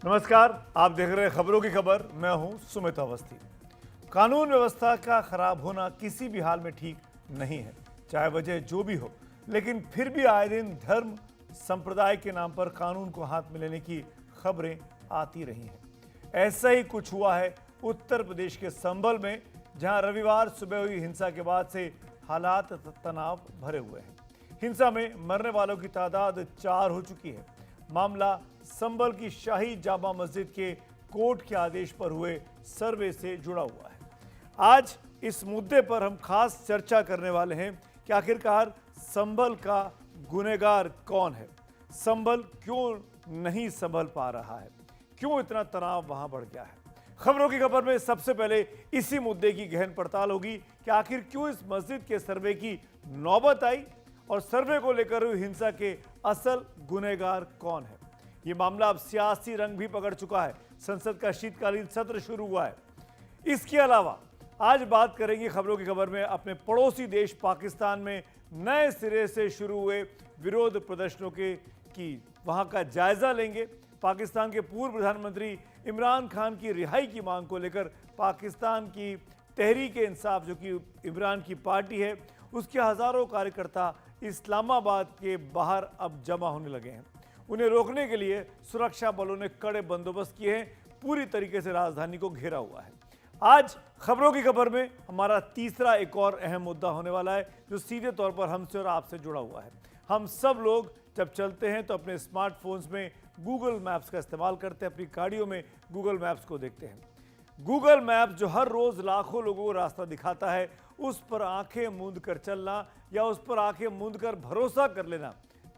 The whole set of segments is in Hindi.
नमस्कार, आप देख रहे हैं खबरों की खबर। मैं हूं सुमित अवस्थी। कानून व्यवस्था का खराब होना किसी भी हाल में ठीक नहीं है, चाहे वजह जो भी हो। लेकिन फिर भी आए दिन धर्म संप्रदाय के नाम पर कानून को हाथ में लेने की खबरें आती रही हैं। ऐसा ही कुछ हुआ है उत्तर प्रदेश के संभल में, जहां रविवार सुबह हुई हिंसा के बाद से हालात तनाव भरे हुए हैं। हिंसा में मरने वालों की तादाद 4 हो चुकी है। मामला संभल की शाही जामा मस्जिद के कोर्ट के आदेश पर हुए सर्वे से जुड़ा हुआ है। आज इस मुद्दे पर हम खास चर्चा करने वाले हैं कि आखिरकार संभल का गुनहगार कौन है, संभल क्यों नहीं संभल पा रहा है, क्यों इतना तनाव वहां बढ़ गया है। खबरों की खबर में सबसे पहले इसी मुद्दे की गहन पड़ताल होगी कि आखिर क्यों इस मस्जिद के सर्वे की नौबत आई और सर्वे को लेकर हुई हिंसा के असल गुनहगार कौन है। ये मामला अब सियासी रंग भी पकड़ चुका है। संसद का शीतकालीन सत्र शुरू हुआ है। इसके अलावा आज बात करेंगे खबरों की खबर में अपने पड़ोसी देश पाकिस्तान में नए सिरे से शुरू हुए विरोध प्रदर्शनों की वहां का जायजा लेंगे। पाकिस्तान के पूर्व प्रधानमंत्री इमरान खान की रिहाई की मांग को लेकर पाकिस्तान की तहरीक इंसाफ, जो कि इमरान की पार्टी है, उसके हजारों कार्यकर्ता इस्लामाबाद के बाहर अब जमा होने लगे हैं। उन्हें रोकने के लिए सुरक्षा बलों ने कड़े बंदोबस्त किए हैं, पूरी तरीके से राजधानी को घेरा हुआ है। आज खबरों की खबर में हमारा तीसरा एक और अहम मुद्दा होने वाला है, जो सीधे तौर पर हमसे और आपसे जुड़ा हुआ है। हम सब लोग जब चलते हैं तो अपने स्मार्टफोन्स में गूगल मैप्स का इस्तेमाल करते हैं, अपनी गाड़ियों में गूगल मैप्स को देखते हैं। गूगल मैप जो हर रोज लाखों लोगों को रास्ता दिखाता है, उस पर आंखें मूंद कर चलना या उस पर आंखें मूंद कर भरोसा कर लेना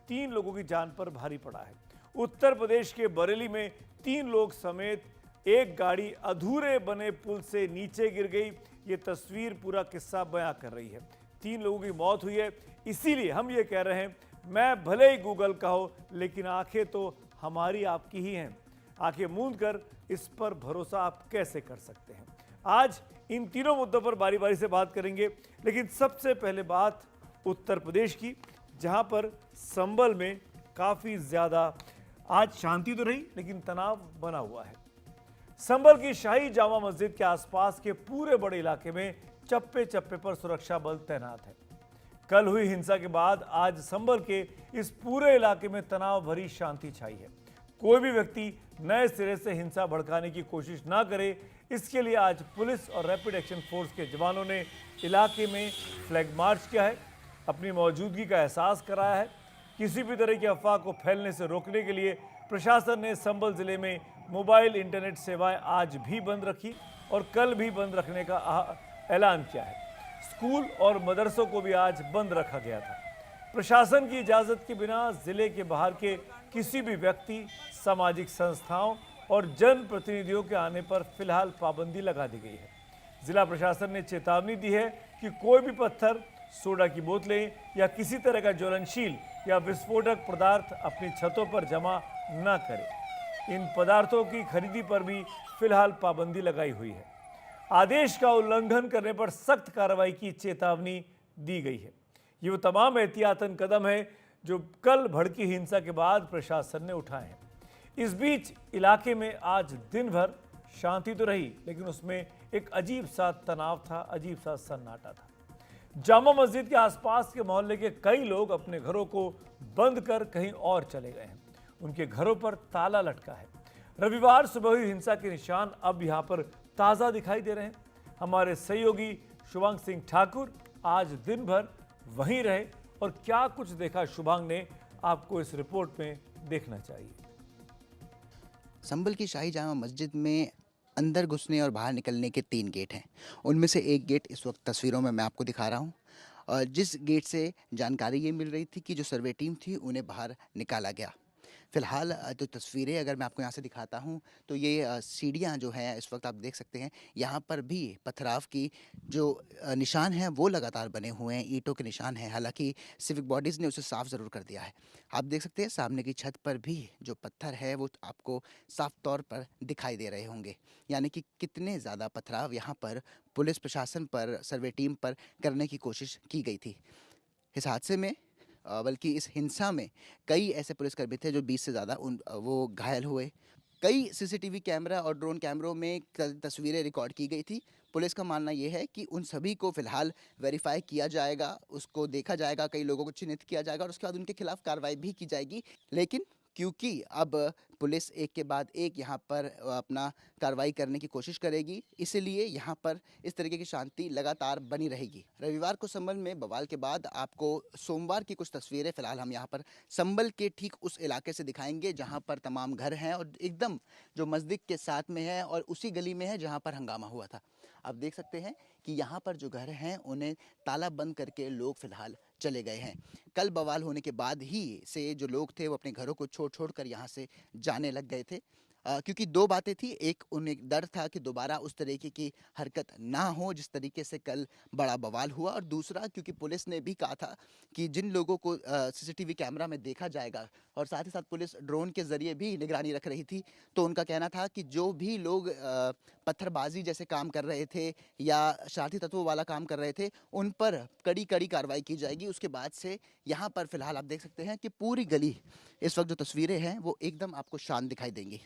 3 लोगों की जान पर भारी पड़ा है। उत्तर प्रदेश के बरेली में 3 लोग समेत एक गाड़ी अधूरे बने पुल से नीचे गिर गई। ये तस्वीर पूरा किस्सा बयां कर रही है। 3 लोगों की मौत हुई है। इसीलिए हम ये कह रहे हैं, मैं भले ही गूगल का हो, लेकिन आंखें तो हमारी आपकी ही हैं। आंखें मूंद कर इस पर भरोसा आप कैसे कर सकते हैं। आज इन तीनों मुद्दों पर बारी बारी से बात करेंगे, लेकिन सबसे पहले बात उत्तर प्रदेश की, जहां पर संभल में काफी ज्यादा आज शांति तो रही, लेकिन तनाव बना हुआ है। संभल की शाही जामा मस्जिद के आसपास के पूरे बड़े इलाके में चप्पे चप्पे पर सुरक्षा बल तैनात है। कल हुई हिंसा के बाद आज संभल के इस पूरे इलाके में तनाव भरी शांति छाई है। कोई भी व्यक्ति नए सिरे से हिंसा भड़काने की कोशिश ना करे, इसके लिए आज पुलिस और रैपिड एक्शन फोर्स के जवानों ने इलाके में फ्लैग मार्च किया है, अपनी मौजूदगी का एहसास कराया है। किसी भी तरह की अफवाह को फैलने से रोकने के लिए प्रशासन ने संभल जिले में मोबाइल इंटरनेट सेवाएं आज भी बंद रखी और कल भी बंद रखने का ऐलान किया है। स्कूल और मदरसों को भी आज बंद रखा गया था। प्रशासन की इजाजत के बिना जिले के बाहर के किसी भी व्यक्ति, सामाजिक संस्थाओं और जनप्रतिनिधियों के आने पर फिलहाल पाबंदी लगा दी गई है। जिला प्रशासन ने चेतावनी दी है कि कोई भी पत्थर, सोडा की बोतलें या किसी तरह का ज्वलनशील या विस्फोटक पदार्थ अपनी छतों पर जमा न करें। इन पदार्थों की खरीदी पर भी फिलहाल पाबंदी लगाई हुई है। आदेश का उल्लंघन करने पर सख्त कार्रवाई की चेतावनी दी गई है। ये वो तमाम एहतियातन कदम है जो कल भड़की हिंसा के बाद प्रशासन ने उठाए हैं। इस बीच इलाके में आज दिन भर शांति तो रही, लेकिन उसमें एक अजीब सा तनाव था, अजीब सा सन्नाटा था। जामा मस्जिद के आसपास के मोहल्ले के कई लोग अपने घरों को बंद कर कहीं और चले गए हैं। उनके घरों पर ताला लटका है। रविवार सुबह हुई हिंसा के निशान अब यहां पर ताजा दिखाई दे रहे हैं। हमारे सहयोगी शुभांग सिंह ठाकुर आज दिन भर वहीं रहे और क्या कुछ देखा शुभांग ने, आपको इस रिपोर्ट में देखना चाहिए। संभल की शाही जामा मस्जिद में अंदर घुसने और बाहर निकलने के 3 गेट हैं। उनमें से एक गेट इस वक्त तस्वीरों में मैं आपको दिखा रहा हूँ, और जिस गेट से जानकारी ये मिल रही थी कि जो सर्वे टीम थी उन्हें बाहर निकाला गया। फ़िलहाल जो तस्वीरें अगर मैं आपको यहाँ से दिखाता हूँ तो ये सीढ़ियाँ जो हैं इस वक्त आप देख सकते हैं, यहाँ पर भी पथराव की जो निशान हैं वो लगातार बने हुए हैं, ईंटों के निशान हैं। हालांकि सिविक बॉडीज़ ने उसे साफ़ ज़रूर कर दिया है। आप देख सकते हैं सामने की छत पर भी जो पत्थर है वो आपको साफ तौर पर दिखाई दे रहे होंगे, यानी कि कितने ज़्यादा पथराव यहाँ पर पुलिस प्रशासन पर, सर्वे टीम पर करने की कोशिश की गई थी। इस हादसे में बल्कि इस हिंसा में कई ऐसे पुलिसकर्मी थे जो 20 से ज़्यादा वो घायल हुए। कई सीसीटीवी कैमरा और ड्रोन कैमरों में तस्वीरें रिकॉर्ड की गई थी। पुलिस का मानना ये है कि उन सभी को फिलहाल वेरीफाई किया जाएगा, उसको देखा जाएगा, कई लोगों को चिन्हित किया जाएगा और उसके बाद उनके खिलाफ कार्रवाई भी की जाएगी। लेकिन क्योंकि अब पुलिस एक के बाद एक यहाँ पर अपना कार्रवाई करने की कोशिश करेगी, इसलिए यहाँ पर इस तरीके की शांति लगातार बनी रहेगी। रविवार को संभल में बवाल के बाद आपको सोमवार की कुछ तस्वीरें फिलहाल हम यहाँ पर संभल के ठीक उस इलाके से दिखाएंगे जहाँ पर तमाम घर हैं और एकदम जो मस्जिद के साथ में है और उसी गली में है जहाँ पर हंगामा हुआ था। आप देख सकते हैं कि यहाँ पर जो घर हैं उन्हें ताला बंद करके लोग फिलहाल चले गए हैं। कल बवाल होने के बाद ही से जो लोग थे वो अपने घरों को छोड़ कर यहाँ से जाने लग गए थे, क्योंकि दो बातें थी। एक, उन्हें डर था कि दोबारा उस तरीके की हरकत ना हो जिस तरीके से कल बड़ा बवाल हुआ, और दूसरा क्योंकि पुलिस ने भी कहा था कि जिन लोगों को सीसीटीवी कैमरा में देखा जाएगा, और साथ ही साथ पुलिस ड्रोन के ज़रिए भी निगरानी रख रही थी, तो उनका कहना था कि जो भी लोग पत्थरबाजी जैसे काम कर रहे थे या शरारती तत्वों वाला काम कर रहे थे, उन पर कड़ी कार्रवाई की जाएगी। उसके बाद से यहाँ पर फिलहाल आप देख सकते हैं कि पूरी गली, इस वक्त जो तस्वीरें हैं वो एकदम आपको शांत दिखाई देंगी।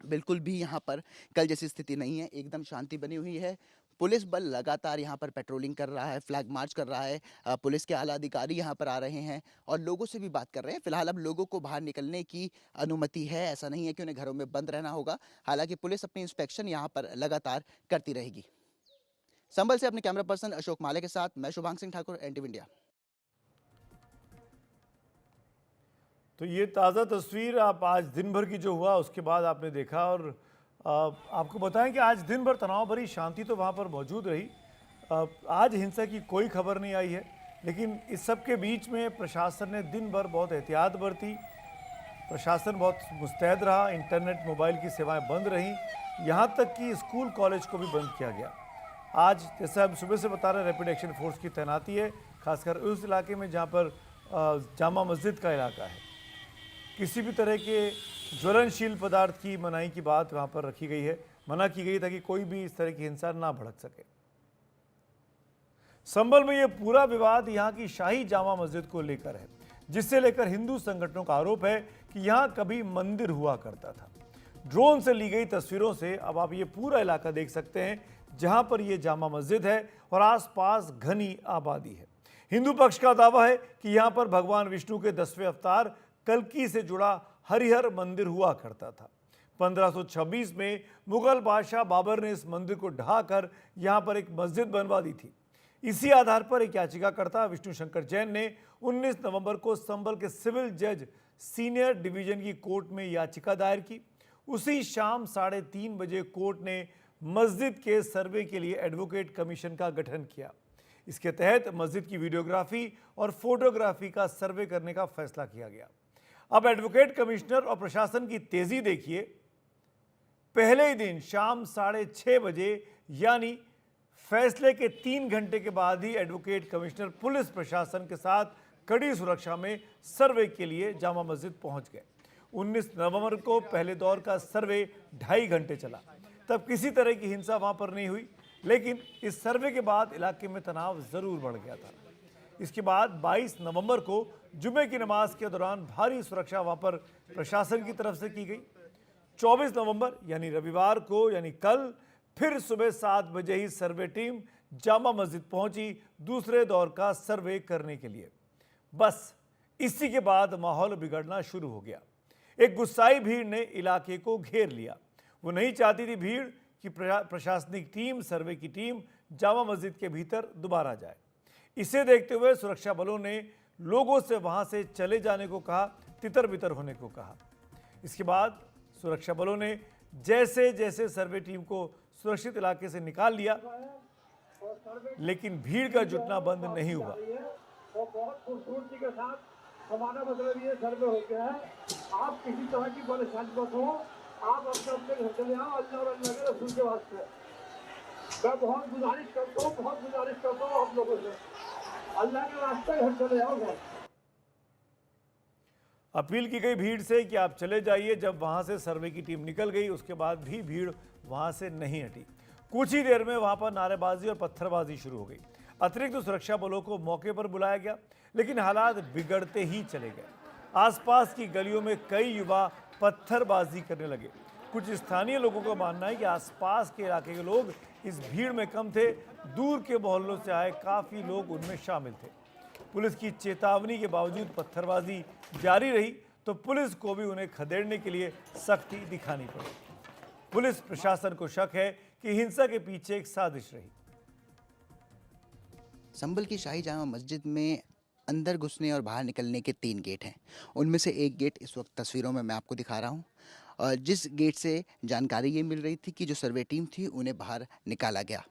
बिल्कुल भी यहाँ पर कल जैसी स्थिति नहीं है, एकदम शांति बनी हुई है। पुलिस बल लगातार यहाँ पर पेट्रोलिंग कर रहा है, फ्लैग मार्च कर रहा है, पुलिस के आला अधिकारी यहाँ पर आ रहे हैं और लोगों से भी बात कर रहे हैं। फिलहाल अब लोगों को बाहर निकलने की अनुमति है, ऐसा नहीं है कि उन्हें घरों में बंद रहना होगा। हालांकि पुलिस अपनी इंस्पेक्शन यहाँ पर लगातार करती रहेगी। संभल से अपने कैमरा पर्सन अशोक माले के साथ मैं शुभांग सिंह ठाकुर, NTV इंडिया। तो ये ताज़ा तस्वीर आप आज दिन भर की जो हुआ उसके बाद आपने देखा, और आपको बताएं कि आज दिन भर तनाव भरी शांति तो वहाँ पर मौजूद रही। आज हिंसा की कोई खबर नहीं आई है, लेकिन इस सब के बीच में प्रशासन ने दिन भर बहुत एहतियात बरती। प्रशासन बहुत मुस्तैद रहा, इंटरनेट मोबाइल की सेवाएं बंद रहीं, यहाँ तक कि स्कूल कॉलेज को भी बंद किया गया। आज जैसे हम सुबह से बता रहे हैं, रैपिड एक्शन फोर्स की तैनाती है, खासकर उस इलाके में जहाँ पर जामा मस्जिद का इलाका है। किसी भी तरह के ज्वलनशील पदार्थ की मनाही की बात वहाँ पर रखी गई है, मना की गई ताकि कोई भी इस तरह की हिंसा ना भड़क सके। संभल में ये पूरा विवाद यहाँ की शाही जामा मस्जिद को लेकर है, जिससे लेकर हिंदू संगठनों का आरोप है कि यहाँ कभी मंदिर हुआ करता था। ड्रोन से ली गई तस्वीरों से अब आप ये पूरा इलाका देख सकते हैं जहां पर ये जामा मस्जिद है और आसपास घनी आबादी है। हिंदू पक्ष का दावा है कि यहाँ पर भगवान विष्णु के 10वें अवतार कल्की से जुड़ा हरिहर मंदिर हुआ करता था। 1526 में मुगल बादशाह बाबर ने इस मंदिर को ढहाकर यहाँ पर एक मस्जिद बनवा दी थी। इसी आधार पर एक याचिकाकर्ता विष्णु शंकर जैन ने 19 नवंबर को संभल के सिविल जज सीनियर डिवीजन की कोर्ट में याचिका दायर की। उसी शाम 3:30 बजे कोर्ट ने मस्जिद के सर्वे के लिए एडवोकेट कमीशन का गठन किया। इसके तहत मस्जिद की वीडियोग्राफी और फोटोग्राफी का सर्वे करने का फैसला किया गया। अब एडवोकेट कमिश्नर और प्रशासन की तेजी देखिए। पहले ही दिन शाम 6:30 बजे यानी फैसले के 3 घंटे के बाद ही एडवोकेट कमिश्नर पुलिस प्रशासन के साथ कड़ी सुरक्षा में सर्वे के लिए जामा मस्जिद पहुंच गए। 19 नवंबर को पहले दौर का सर्वे 2.5 घंटे चला। तब किसी तरह की हिंसा वहां पर नहीं हुई, लेकिन इस सर्वे के बाद इलाके में तनाव जरूर बढ़ गया था। इसके बाद 22 नवंबर को जुमे की नमाज के दौरान भारी सुरक्षा वहां पर प्रशासन की तरफ से की गई। 24 नवंबर यानी रविवार को, यानी कल, फिर सुबह 7 बजे ही सर्वे टीम जामा मस्जिद पहुंची दूसरे दौर का सर्वे करने के लिए। बस इसी के बाद माहौल बिगड़ना शुरू हो गया। एक गुस्साई भीड़ ने इलाके को घेर लिया। वो नहीं चाहती थी भीड़ कि प्रशासनिक टीम, सर्वे की टीम जामा मस्जिद के भीतर दोबारा जाए। इसे देखते हुए सुरक्षा बलों ने लोगों से वहां से चले जाने को कहा, तितर बितर होने को कहा। इसके बाद सुरक्षा बलों ने जैसे जैसे सर्वे टीम को सुरक्षित इलाके से निकाल लिया, लेकिन भीड़ का जुटना बंद नहीं हुआ। बहुत खूबसूरती के साथ हमारा मतलब ये सर्वे हो गया है। आप किसी तरह की परेशानी मत हो, आप अपने घर चले आओ, अल्लाह और अल्लाह के रसूल के वास्ते। मैं बहुत गुजारिश करता हूँ आप लोगों से, अल्लाह के रास्ते घर चले आओ। अपील की गई भीड़ से कि आप चले जाइए। जब वहां से सर्वे की टीम निकल गई, उसके बाद भी भीड़ वहां से नहीं हटी। कुछ ही देर में वहां पर नारेबाजी और पत्थरबाजी शुरू हो गई। अतिरिक्त सुरक्षा बलों को मौके पर बुलाया गया, लेकिन हालात बिगड़ते ही चले गए। आसपास की गलियों में कई युवा पत्थरबाजी करने लगे। कुछ स्थानीय लोगों का मानना है कि आसपास के इलाके के लोग इस भीड़ में कम थे, दूर के मोहल्लों से आए काफ़ी लोग उनमें शामिल थे। पुलिस की चेतावनी के बावजूद पत्थरबाजी जारी रही तो पुलिस को भी उन्हें खदेड़ने के लिए सख्ती दिखानी पड़ी। पुलिस प्रशासन को शक है कि हिंसा के पीछे एक साजिश रही। संभल की शाही जामा मस्जिद में अंदर घुसने और बाहर निकलने के 3 गेट हैं। उनमें से एक गेट इस वक्त तस्वीरों में मैं आपको दिखा रहा हूँ। और जिस गेट से जानकारी ये मिल रही थी कि जो सर्वे टीम थी उन्हें बाहर निकाला गया।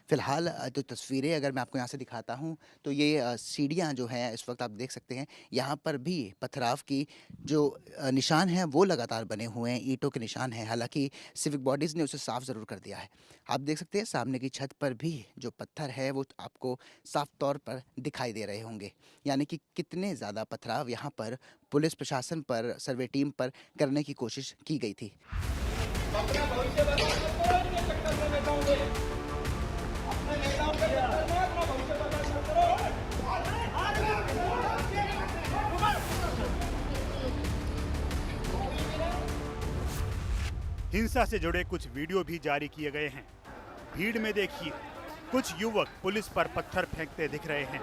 फ़िलहाल जो तस्वीरें अगर मैं आपको यहाँ से दिखाता हूँ तो ये सीढ़ियाँ जो हैं इस वक्त आप देख सकते हैं, यहाँ पर भी पथराव की जो निशान हैं वो लगातार बने हुए हैं, ईंटों के निशान हैं। हालांकि सिविक बॉडीज़ ने उसे साफ़ ज़रूर कर दिया है। आप देख सकते हैं सामने की छत पर भी जो पत्थर है वो आपको साफ तौर पर दिखाई दे रहे होंगे, यानी कि कितने ज़्यादा पथराव यहाँ पर पुलिस प्रशासन पर, सर्वे टीम पर करने की कोशिश की गई थी। हिंसा से जुड़े कुछ वीडियो भी जारी किए गए हैं। भीड़ में देखिए कुछ युवक पुलिस पर पत्थर फेंकते दिख रहे हैं।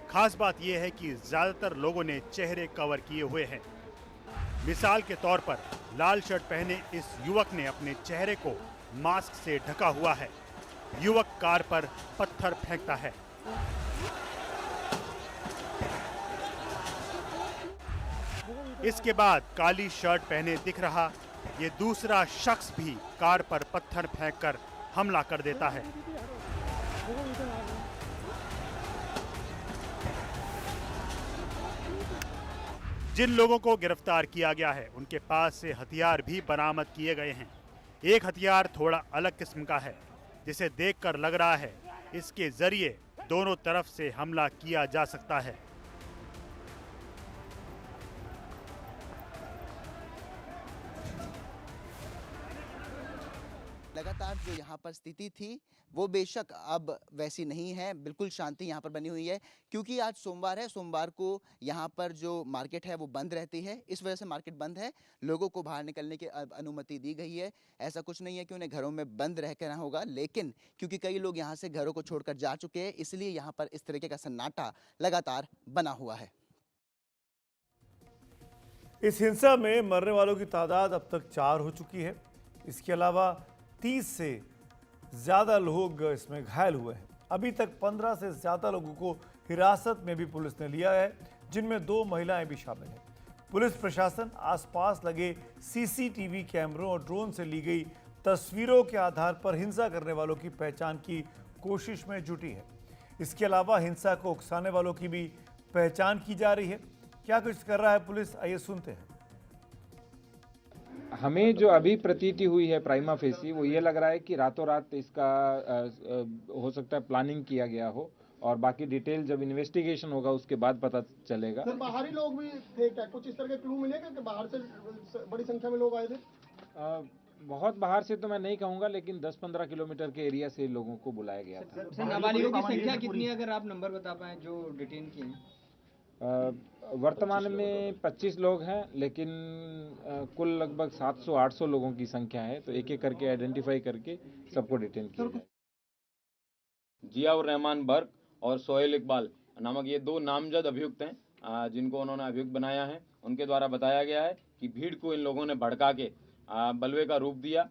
खास बात यह है कि ज्यादातर लोगों ने चेहरे कवर किए हुए हैं। मिसाल के तौर पर लाल शर्ट पहने इस युवक ने अपने चेहरे को मास्क से ढका हुआ है। युवक कार पर पत्थर फेंकता है। इसके बाद काली शर्ट पहने दिख रहा ये दूसरा शख्स भी कार पर पत्थर फेंककर हमला कर देता है। जिन लोगों को गिरफ्तार किया गया है उनके पास से हथियार भी बरामद किए गए हैं। एक हथियार थोड़ा अलग किस्म का है जिसे देखकर लग रहा है इसके जरिए दोनों तरफ से हमला किया जा सकता है। लगातार जो यहाँ पर स्थिति थी वो बेशक अब वैसी नहीं है, बिल्कुल शांति यहाँ पर बनी हुई है, क्योंकि आज सोमवार है। सोमवार को यहाँ पर जो मार्केट है वो बंद रहती है, इस वजह से मार्केट बंद है। लोगों को बाहर निकलने की अनुमति दी गई है। ऐसा कुछ नहीं है कि उन्हें घरों में बंद रह करना होगा, लेकिन क्योंकि कई लोग यहाँ से घरों को छोड़कर जा चुके हैं, इसलिए यहाँ पर इस तरीके का सन्नाटा लगातार बना हुआ है। इस हिंसा में मरने वालों की तादाद अब तक 4 हो चुकी है। इसके अलावा 30 से ज़्यादा लोग इसमें घायल हुए हैं। अभी तक 15 से ज़्यादा लोगों को हिरासत में भी पुलिस ने लिया है, जिनमें 2 महिलाएं भी शामिल हैं। पुलिस प्रशासन आसपास लगे सीसीटीवी कैमरों और ड्रोन से ली गई तस्वीरों के आधार पर हिंसा करने वालों की पहचान की कोशिश में जुटी है। इसके अलावा हिंसा को उकसाने वालों की भी पहचान की जा रही है। क्या कुछ कर रहा है पुलिस, आइए सुनते हैं। हमें जो अभी प्रतीति हुई है प्राइमा फेसी, वो ये लग रहा है कि रातों रात इसका हो सकता है प्लानिंग किया गया हो, और बाकी डिटेल जब इन्वेस्टिगेशन होगा उसके बाद पता चलेगा। सर बाहरी लोग भी थे क्या? कुछ इस तरह के क्लू मिलेगा कि बाहर से बड़ी संख्या में लोग आए थे? बहुत बाहर से तो मैं नहीं कहूँगा, लेकिन 10-15 किलोमीटर के एरिया से लोगों को बुलाया गया था। सर नाबालिगों की संख्या कितनी है, अगर आप नंबर बता पाएं जो डिटेन किए हैं? वर्तमान में 25 लोग हैं, लेकिन कुल लगभग 700-800 लोगों की संख्या है, तो एक एक करके आइडेंटिफाई करके सबको डिटेन किया जाए। जियाउर रहमान बर्क और सोहेल इकबाल नामक ये 2 नामजद अभियुक्त हैं, जिनको उन्होंने अभियुक्त बनाया है। उनके द्वारा बताया गया है कि भीड़ को इन लोगों ने भड़का के बलवे का रूप दिया।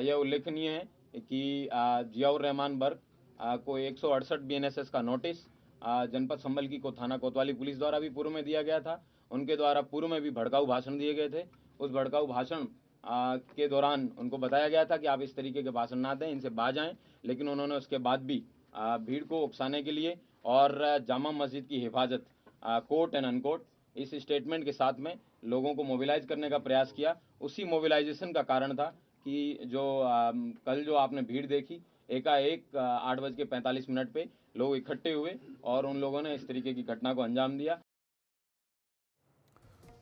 यह उल्लेखनीय है कि जियाउर रहमान बर्क को 168 BNSS का नोटिस जनपद संभल की थाना कोतवाली पुलिस द्वारा भी पूर्व में दिया गया था। उनके द्वारा पूर्व में भी भड़काऊ भाषण दिए गए थे। उस भड़काऊ भाषण के दौरान उनको बताया गया था कि आप इस तरीके के भाषण ना दें, इनसे बाज आएं, लेकिन उन्होंने उसके बाद भी भीड़ को उकसाने के लिए और जामा मस्जिद की हिफाजत कोर्ट एंड अनकोर्ट इस स्टेटमेंट के साथ में लोगों को मोबिलाइज करने का प्रयास किया। उसी मोबिलाइजेशन का कारण था कि जो कल जो आपने भीड़ देखी, एकाएक 8:45 पे लोग इकट्ठे हुए और उन लोगों ने इस तरीके की घटना को अंजाम दिया।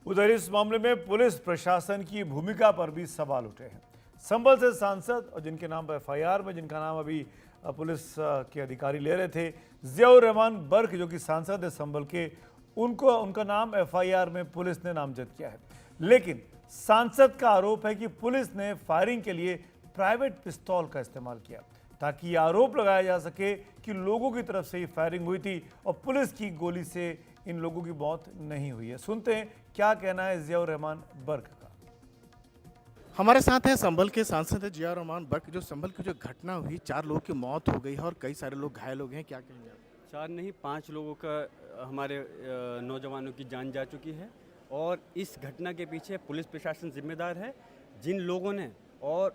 उधर इस मामले में पुलिस प्रशासन की भूमिका पर भी सवाल उठे हैं। संभल से सांसद और जिनके नाम FIR में, जिनका नाम अभी पुलिस के अधिकारी ले रहे थे, जियाउर रहमान बर्क जो कि सांसद है संभल के, उनका नाम FIR में पुलिस ने नामजद किया है। लेकिन सांसद का आरोप है कि पुलिस ने फायरिंग के लिए प्राइवेट पिस्तौल का इस्तेमाल किया ताकि ये आरोप लगाया जा सके कि लोगों की तरफ से ही फायरिंग हुई थी और पुलिस की गोली से इन लोगों की मौत नहीं हुई है। सुनते हैं क्या कहना है जियाउर रहमान बर्क का। हमारे साथ हैं संभल के सांसद है जियाउर रहमान बर्क। जो संभल की जो घटना हुई, 4 लोगों की मौत हो गई है और कई सारे लोग घायल हो गए हैं, क्या कहेंगे आप? 4 नहीं 5 लोगों का हमारे नौजवानों की जान जा चुकी है और इस घटना के पीछे पुलिस प्रशासन जिम्मेदार है। जिन लोगों ने और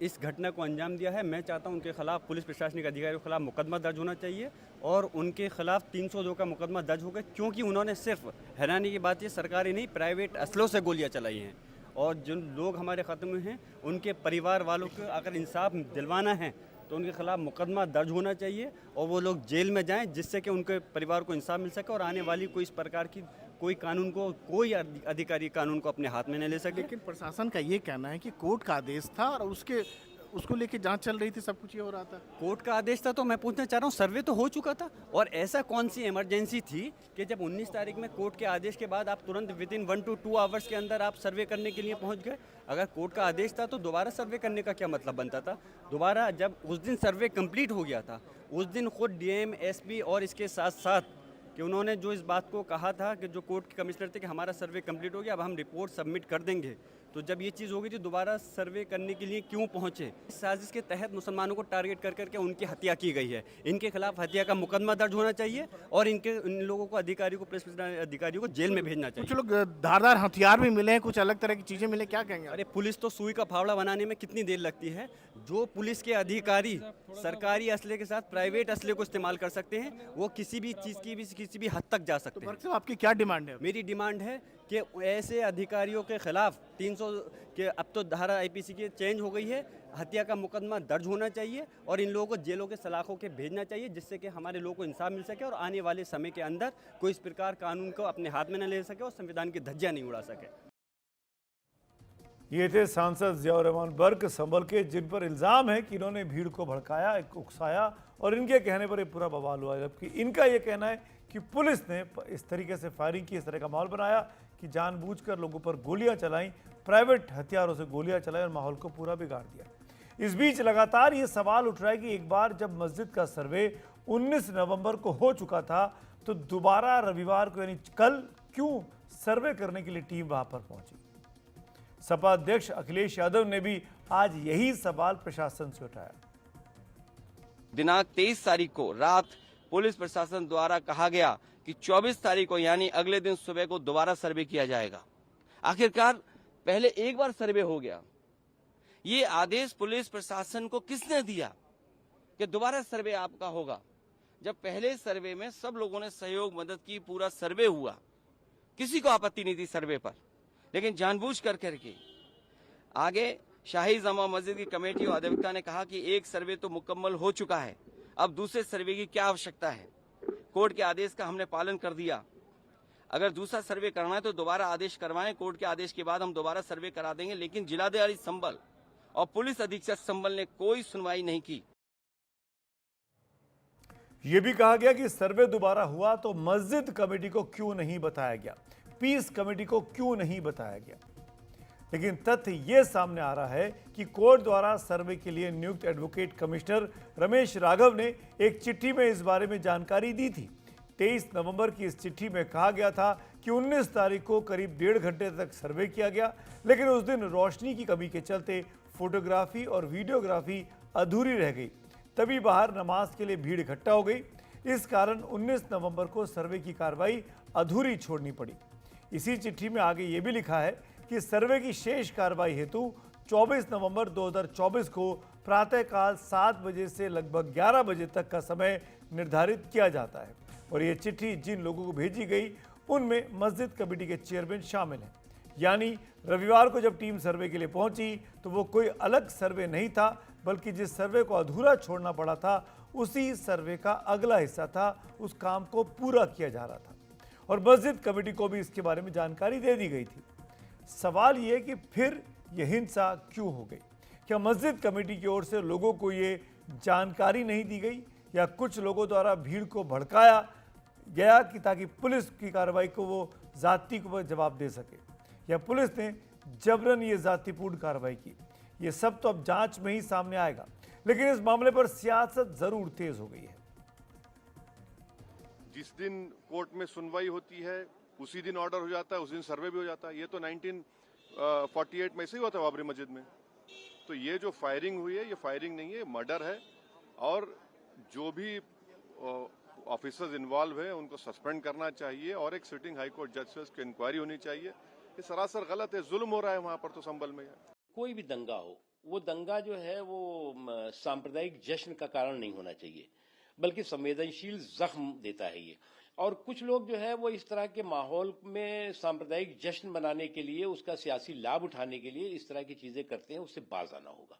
इस घटना को अंजाम दिया है, मैं चाहता हूं उनके खिलाफ पुलिस प्रशासनिक अधिकारियों के खिलाफ मुकदमा दर्ज होना चाहिए और उनके खिलाफ 302 का मुकदमा दर्ज हो गया, क्योंकि उन्होंने सिर्फ हैरानी की बात ये सरकारी नहीं प्राइवेट असलों से गोलियां चलाई हैं। और जिन लोग हमारे ख़त्म हुए हैं उनके परिवार वालों को अगर इंसाफ दिलवाना है तो उनके खिलाफ मुकदमा दर्ज होना चाहिए और वो लोग जेल में जाएं, जिससे कि उनके परिवार को इंसाफ मिल सके और आने वाली कोई इस प्रकार की कोई अधिकारी कानून को अपने हाथ में नहीं ले सके। लेकिन प्रशासन का ये कहना है कि कोर्ट का आदेश था और उसको लेके जांच चल रही थी, सब कुछ ये हो रहा था। कोर्ट का आदेश था तो मैं पूछना चाह रहा हूँ, सर्वे तो हो चुका था और ऐसा कौन सी इमरजेंसी थी कि जब 19 तारीख में कोर्ट के आदेश के बाद आप तुरंत विदिन 1 to 2 आवर्स के अंदर आप सर्वे करने के लिए पहुँच गए। अगर कोर्ट का आदेश था तो दोबारा सर्वे करने का क्या मतलब बनता था? दोबारा जब उस दिन सर्वे कंप्लीट हो गया था, उस दिन खुद डीएम एसपी और इसके साथ साथ कि उन्होंने जो इस बात को कहा था कि जो कोर्ट के कमिश्नर थे कि हमारा सर्वे कंप्लीट हो गया, अब हम रिपोर्ट सबमिट कर देंगे, तो जब ये चीज़ हो गई थी दोबारा सर्वे करने के लिए क्यों पहुंचे? इस साजिश के तहत मुसलमानों को टारगेट कर करके उनकी हत्या की गई है। इनके खिलाफ हत्या का मुकदमा दर्ज होना चाहिए और इन लोगों को पुलिस अधिकारियों को जेल में भेजना चाहिए। कुछ लोग धारदार हथियार भी मिले हैं, कुछ अलग तरह की चीज़ें मिले, क्या कहेंगे? अरे पुलिस तो सुई का फावड़ा बनाने में कितनी देर लगती है? जो पुलिस के अधिकारी सरकारी असले के साथ प्राइवेट असले को इस्तेमाल कर सकते हैं, वो किसी भी चीज़ की किसी भी हद तक जा सकते हैं। तो आपकी क्या डिमांड है? मेरी डिमांड है कि ऐसे अधिकारियों के खिलाफ 300 के अब तो धारा आईपीसी की चेंज हो गई है, हत्या का मुकदमा दर्ज होना चाहिए और इन लोगों को जेलों के सलाखों के भेजना चाहिए, जिससे कि हमारे लोगों को इंसाफ मिल सके और आने वाले समय के अंदर कोई इस प्रकार कानून को अपने हाथ में न ले सके और संविधान की धज्जियां नहीं उड़ा सके। ये थे सांसद जियाउर रहमान बर्क संभल के, जिन पर इल्ज़ाम है कि इन्होंने भीड़ को भड़काया, उकसाया और इनके कहने पर ये पूरा बवाल हुआ। जबकि इनका ये कहना है कि पुलिस ने इस तरीके से फायरिंग की, इस तरह का माहौल बनाया कि जानबूझकर लोगों पर गोलियां चलाई, प्राइवेट हथियारों से गोलियां चलाई और माहौल को पूरा बिगाड़ दिया। इस बीच लगातार ये सवाल उठ रहा है कि एक बार जब मस्जिद का सर्वे 19 नवंबर को हो चुका था तो दोबारा रविवार को यानी कल क्यों सर्वे करने के लिए टीम वहां पर पहुंची? सपा अध्यक्ष अखिलेश यादव ने भी आज यही सवाल प्रशासन से उठाया। दिनांक 23 तारीख को रात पुलिस प्रशासन द्वारा कहा गया कि 24 तारीख को यानी अगले दिन सुबह को दोबारा सर्वे किया जाएगा। आखिरकार पहले एक बार सर्वे हो गया, ये आदेश पुलिस प्रशासन को किसने दिया कि दोबारा सर्वे आपका होगा? जब पहले सर्वे में सब लोगों ने सहयोग मदद की, पूरा सर्वे हुआ, किसी को आपत्ति नहीं थी सर्वे पर, लेकिन जानबूझ कर करके आगे शाही जामा मस्जिद की कमेटी और अधिवक्ता ने कहा कि एक सर्वे तो मुकम्मल हो चुका है, अब दूसरे सर्वे की क्या आवश्यकता है? कोर्ट के आदेश का हमने पालन कर दिया, अगर दूसरा सर्वे करना है तो दोबारा आदेश करवाएं, कोर्ट के आदेश के बाद हम दोबारा सर्वे करा देंगे। लेकिन जिलाधिकारी संभल और पुलिस अधीक्षक संभल ने कोई सुनवाई नहीं की। यह भी कहा गया कि सर्वे दोबारा हुआ तो मस्जिद कमेटी को क्यों नहीं बताया गया, पीस कमेटी को क्यों नहीं बताया गया। लेकिन तथ्य यह सामने आ रहा है कि कोर्ट द्वारा सर्वे के लिए नियुक्त एडवोकेट कमिश्नर रमेश राघव ने एक चिट्ठी में इस बारे में जानकारी दी थी। 23 नवंबर की इस चिट्ठी में कहा गया था कि 19 तारीख को करीब 1.5 घंटे तक सर्वे किया गया, लेकिन उस दिन रोशनी की कमी के चलते फोटोग्राफी और वीडियोग्राफी अधूरी रह गई। तभी बाहर नमाज के लिए भीड़ इकट्ठा हो गई, इस कारण 19 नवंबर को सर्वे की कार्रवाई अधूरी छोड़नी पड़ी। इसी चिट्ठी में आगे ये भी लिखा है कि सर्वे की शेष कार्रवाई हेतु 24 नवंबर 2024 को प्रातःकाल 7 बजे से लगभग 11 बजे तक का समय निर्धारित किया जाता है। और ये चिट्ठी जिन लोगों को भेजी गई उनमें मस्जिद कमेटी के चेयरमैन शामिल हैं। यानी रविवार को जब टीम सर्वे के लिए पहुंची तो वो कोई अलग सर्वे नहीं था, बल्कि जिस सर्वे को अधूरा छोड़ना पड़ा था उसी सर्वे का अगला हिस्सा था, उस काम को पूरा किया जा रहा था और मस्जिद कमेटी को भी इसके बारे में जानकारी दे दी गई थी। सवाल ये कि फिर यह हिंसा क्यों हो गई? क्या मस्जिद कमेटी की ओर से लोगों को ये जानकारी नहीं दी गई या कुछ लोगों द्वारा भीड़ को भड़काया गया कि ताकि पुलिस की कार्रवाई को वो जाति को जवाब दे सके, या पुलिस ने जबरन ये जातिपूर्ण कार्रवाई की। ये सब तो अब जांच में ही सामने आएगा, लेकिन इस मामले पर सियासत जरूर तेज हो गई है। जिस दिन कोर्ट में सुनवाई होती है उसी दिन ऑर्डर हो जाता है, उस दिन सर्वे भी हो जाता है। ये तो 1948 में ऐसे ही हुआ था बाबरी मस्जिद में। तो ये जो फायरिंग हुई है, ये फायरिंग नहीं है, मर्डर है। और जो भी ऑफिसर्स इन्वॉल्व हैं उनको सस्पेंड करना चाहिए और एक सिटिंग हाई कोर्ट जज से उसकी इंक्वायरी होनी चाहिए। ये सरासर गलत है, जुल्म हो रहा है वहां पर तो संभल में। कोई भी दंगा हो, वो दंगा जो है वो सांप्रदायिक जश्न का कारण नहीं होना चाहिए, बल्कि संवेदनशील जख्म देता है ये। और कुछ लोग जो है वो इस तरह के माहौल में सांप्रदायिक जश्न बनाने के लिए, उसका सियासी लाभ उठाने के लिए इस तरह की चीजें करते हैं, उससे बाज आना होगा।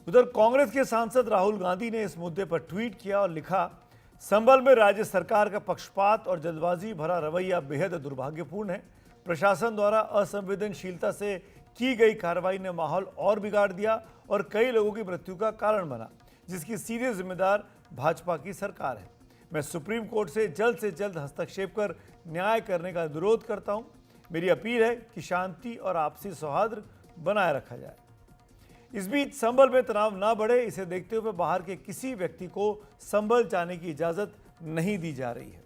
उधर कांग्रेस के सांसद राहुल गांधी ने इस मुद्दे पर ट्वीट किया और लिखा, संभल में राज्य सरकार का पक्षपात और जल्दबाजी भरा रवैया बेहद दुर्भाग्यपूर्ण है। प्रशासन द्वारा असंवेदनशीलता से की गई कार्रवाई ने माहौल और बिगाड़ दिया और कई लोगों की मृत्यु का कारण बना, जिसकी सीधे जिम्मेदार भाजपा की सरकार है। मैं सुप्रीम कोर्ट से जल्द हस्तक्षेप कर न्याय करने का अनुरोध करता हूं। मेरी अपील है कि शांति और आपसी सौहार्द बनाए रखा जाए। इस बीच संभल में तनाव ना बढ़े, इसे देखते हुए बाहर के किसी व्यक्ति को संभल जाने की इजाजत नहीं दी जा रही है।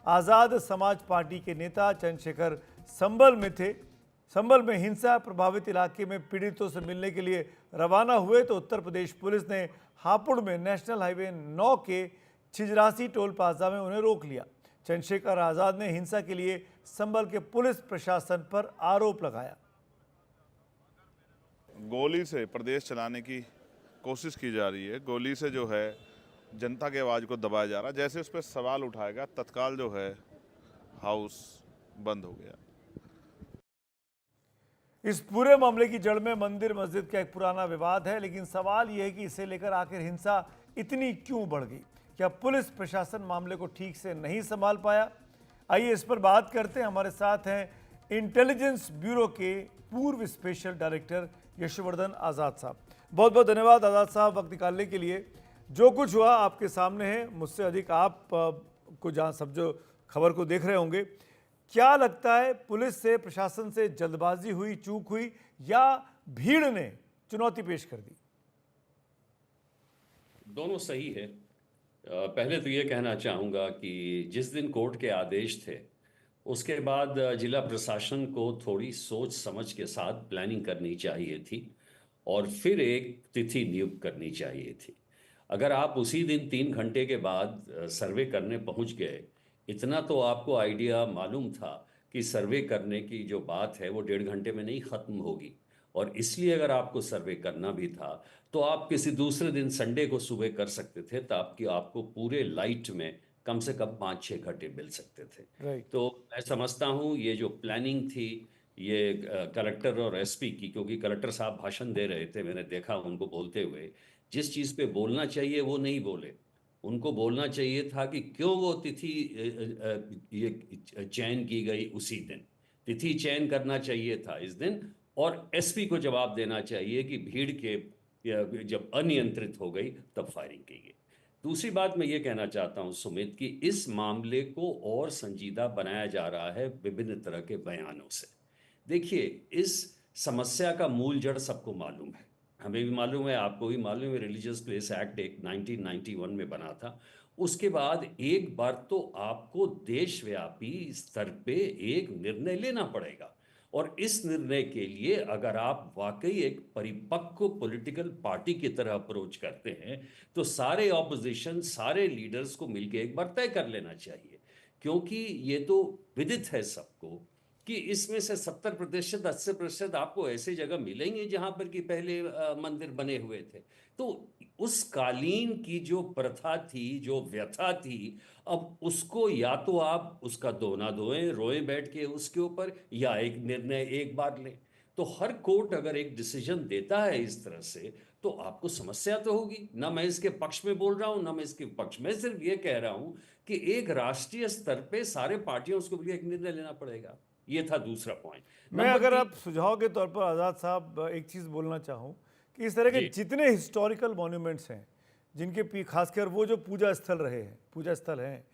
आजाद समाज पार्टी के नेता चंद्रशेखर संभल में थे। संभल में हिंसा प्रभावित इलाके में पीड़ितों से मिलने के लिए रवाना हुए तो उत्तर प्रदेश पुलिस ने हापुड़ में नेशनल हाईवे 9 के छिजरासी टोल प्लाजा में उन्हें रोक लिया। चंद्रशेखर आजाद ने हिंसा के लिए संभल के पुलिस प्रशासन पर आरोप लगाया। गोली से प्रदेश चलाने की कोशिश की जा रही है। गोली से जो है जनता की आवाज़ को दबाया जा रहा है। जैसे उस पर सवाल उठाएगा तत्काल जो है हाउस बंद हो गया। इस पूरे मामले की जड़ में मंदिर मस्जिद का एक पुराना विवाद है, लेकिन सवाल यह है कि इसे लेकर आखिर हिंसा इतनी क्यों बढ़ गई? क्या पुलिस प्रशासन मामले को ठीक से नहीं संभाल पाया? आइए इस पर बात करते हैं। हमारे साथ हैं इंटेलिजेंस ब्यूरो के पूर्व स्पेशल डायरेक्टर यशवर्धन आज़ाद साहब। बहुत बहुत धन्यवाद आज़ाद साहब वक्त निकालने के लिए। जो कुछ हुआ आपके सामने है, मुझसे अधिक आप को जहाँ सब जो खबर को देख रहे होंगे, क्या लगता है पुलिस से प्रशासन से जल्दबाजी हुई, चूक हुई, या भीड़ ने चुनौती पेश कर दी? दोनों सही है। पहले तो ये कहना चाहूँगा कि जिस दिन कोर्ट के आदेश थे उसके बाद जिला प्रशासन को थोड़ी सोच समझ के साथ प्लानिंग करनी चाहिए थी और फिर एक तिथि नियुक्त करनी चाहिए थी। अगर आप उसी दिन 3 घंटे के बाद सर्वे करने पहुंच गए, इतना तो आपको आइडिया मालूम था कि सर्वे करने की जो बात है वो 1.5 घंटे में नहीं ख़त्म होगी। और इसलिए अगर आपको सर्वे करना भी था तो आप किसी दूसरे दिन संडे को सुबह कर सकते थे, ताकि आपको पूरे लाइट में कम से कम 5-6 घंटे मिल सकते थे। तो मैं समझता हूँ ये जो प्लानिंग थी ये कलेक्टर और एसपी की, क्योंकि कलेक्टर साहब भाषण दे रहे थे, मैंने देखा उनको बोलते हुए, जिस चीज़ पे बोलना चाहिए वो नहीं बोले। उनको बोलना चाहिए था कि क्यों वो तिथि ये चयन की गई उसी दिन, तिथि चयन करना चाहिए था इस दिन, और एसपी को जवाब देना चाहिए कि भीड़ के जब अनियंत्रित हो गई तब फायरिंग की गई। दूसरी बात मैं ये कहना चाहता हूं सुमित, कि इस मामले को और संजीदा बनाया जा रहा है विभिन्न तरह के बयानों से। देखिए, इस समस्या का मूल जड़ सबको मालूम है, हमें भी मालूम है, आपको भी मालूम है। रिलीजियस प्लेस एक्ट एक 1991 में बना था। उसके बाद एक बार तो आपको देशव्यापी स्तर पे एक निर्णय लेना पड़ेगा, और इस निर्णय के लिए अगर आप वाकई एक परिपक्व पॉलिटिकल पार्टी की तरह अप्रोच करते हैं तो सारे ऑपोजिशन, सारे लीडर्स को मिलकर एक बार तय कर लेना चाहिए। क्योंकि ये तो विदित है सबको कि इसमें से 70% 80% आपको ऐसे जगह मिलेंगे जहां पर कि पहले मंदिर बने हुए थे। तो उस कालीन की जो प्रथा थी, जो व्यथा थी, अब उसको या तो आप उसका दोना धोएं, रोएं बैठ के उसके ऊपर, या एक निर्णय एक बार लें। तो हर कोर्ट अगर एक डिसीजन देता है इस तरह से तो आपको समस्या तो होगी। ना मैं इसके पक्ष में बोल रहा हूं, ना मैं इसके पक्ष में, सिर्फ ये कह रहा हूं कि एक राष्ट्रीय स्तर पे सारे पार्टियों उसको एक निर्णय लेना पड़ेगा। ये था दूसरा पॉइंट। मैं अगर आप सुझाव के तौर पर आज़ाद साहब एक चीज़ बोलना चाहूँ कि इस तरह के जितने हिस्टोरिकल मॉन्यूमेंट्स हैं, जिनके खासकर वो जो पूजा स्थल रहे हैं, पूजा स्थल हैं,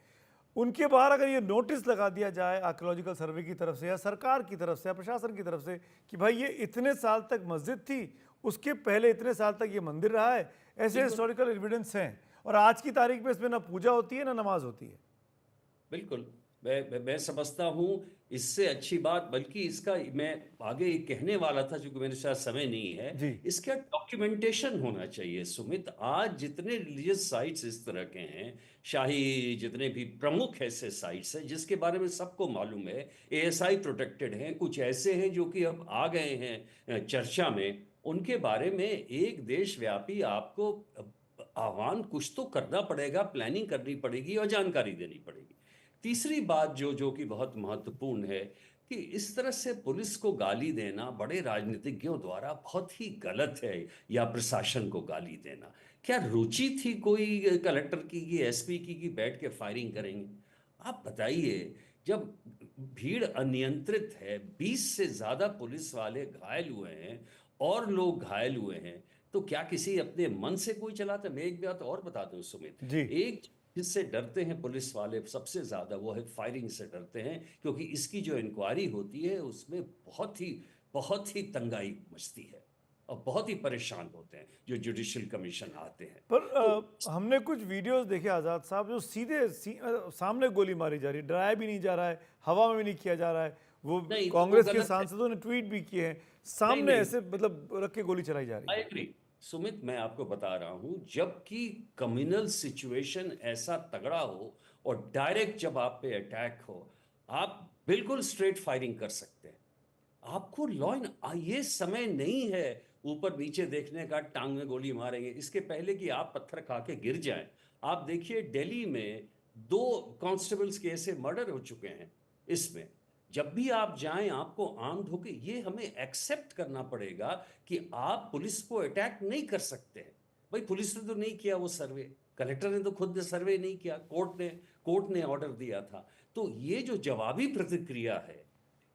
उनके बाहर अगर ये नोटिस लगा दिया जाए आर्कियोलॉजिकल सर्वे की तरफ से या सरकार की तरफ से या प्रशासन की तरफ से कि भाई ये इतने साल तक मस्जिद थी, उसके पहले इतने साल तक ये मंदिर रहा है, ऐसे हिस्टोरिकल एविडेंस हैं, और आज की तारीख में इसमें ना पूजा होती है ना नमाज होती है। बिल्कुल, मैं समझता हूँ इससे अच्छी बात, बल्कि इसका मैं आगे ये कहने वाला था, क्योंकि मेरे साथ समय नहीं है, इसका डॉक्यूमेंटेशन होना चाहिए। सुमित, आज जितने रिलीजियस साइट्स इस तरह के हैं, शाही जितने भी प्रमुख ऐसे साइट्स हैं जिसके बारे में सबको मालूम है, ASI प्रोटेक्टेड हैं, कुछ ऐसे हैं जो कि अब आ गए हैं चर्चा में, उनके बारे में एक देशव्यापी आपको आह्वान कुछ तो करना पड़ेगा, प्लानिंग करनी पड़ेगी और जानकारी देनी पड़ेगी। तीसरी बात जो कि बहुत महत्वपूर्ण है कि इस तरह से पुलिस को गाली देना बड़े राजनीतिज्ञों द्वारा बहुत ही गलत है, या प्रशासन को गाली देना। क्या रुचि थी कोई कलेक्टर की कि SP की कि बैठ के फायरिंग करेंगे? आप बताइए, जब भीड़ अनियंत्रित है, 20 से ज्यादा पुलिस वाले घायल हुए हैं और लोग घायल हुए हैं, तो क्या किसी अपने मन से कोई चलाता? मैं एक बात और बता दूं सुमित, एक जिससे डरते हैं पुलिस वाले सबसे ज्यादा, वो है फायरिंग से डरते हैं, क्योंकि इसकी जो इंक्वायरी होती है उसमें बहुत ही तंगाई मचती है और बहुत ही परेशान होते हैं जो जुडिशियल कमीशन आते हैं। पर हमने कुछ वीडियोस देखे आज़ाद साहब, जो सीधे सामने गोली मारी जा रही है, डराया भी नहीं जा रहा है, हवा में भी नहीं किया जा रहा है, वो कांग्रेस के सांसदों ने ट्वीट भी किए हैं, सामने ऐसे मतलब रख के गोली चलाई जा रही है। सुमित, मैं आपको बता रहा हूं, जबकि कम्युनल सिचुएशन ऐसा तगड़ा हो और डायरेक्ट जब आप पे अटैक हो, आप बिल्कुल स्ट्रेट फायरिंग कर सकते हैं। आपको ये समय नहीं है ऊपर नीचे देखने का, टांग में गोली मारेंगे, इसके पहले कि आप पत्थर खा के गिर जाएं। आप देखिए, दिल्ली में 2 कांस्टेबल्स के ऐसे मर्डर हो चुके हैं। इसमें जब भी आप जाएं, आपको आर्म्ड होके ये हमें एक्सेप्ट करना पड़ेगा कि आप पुलिस को अटैक नहीं कर सकते हैं। भाई, पुलिस ने तो नहीं किया वो सर्वे, कलेक्टर ने तो खुद सर्वे नहीं किया, कोर्ट ने ऑर्डर दिया था। तो ये जो जवाबी प्रतिक्रिया है,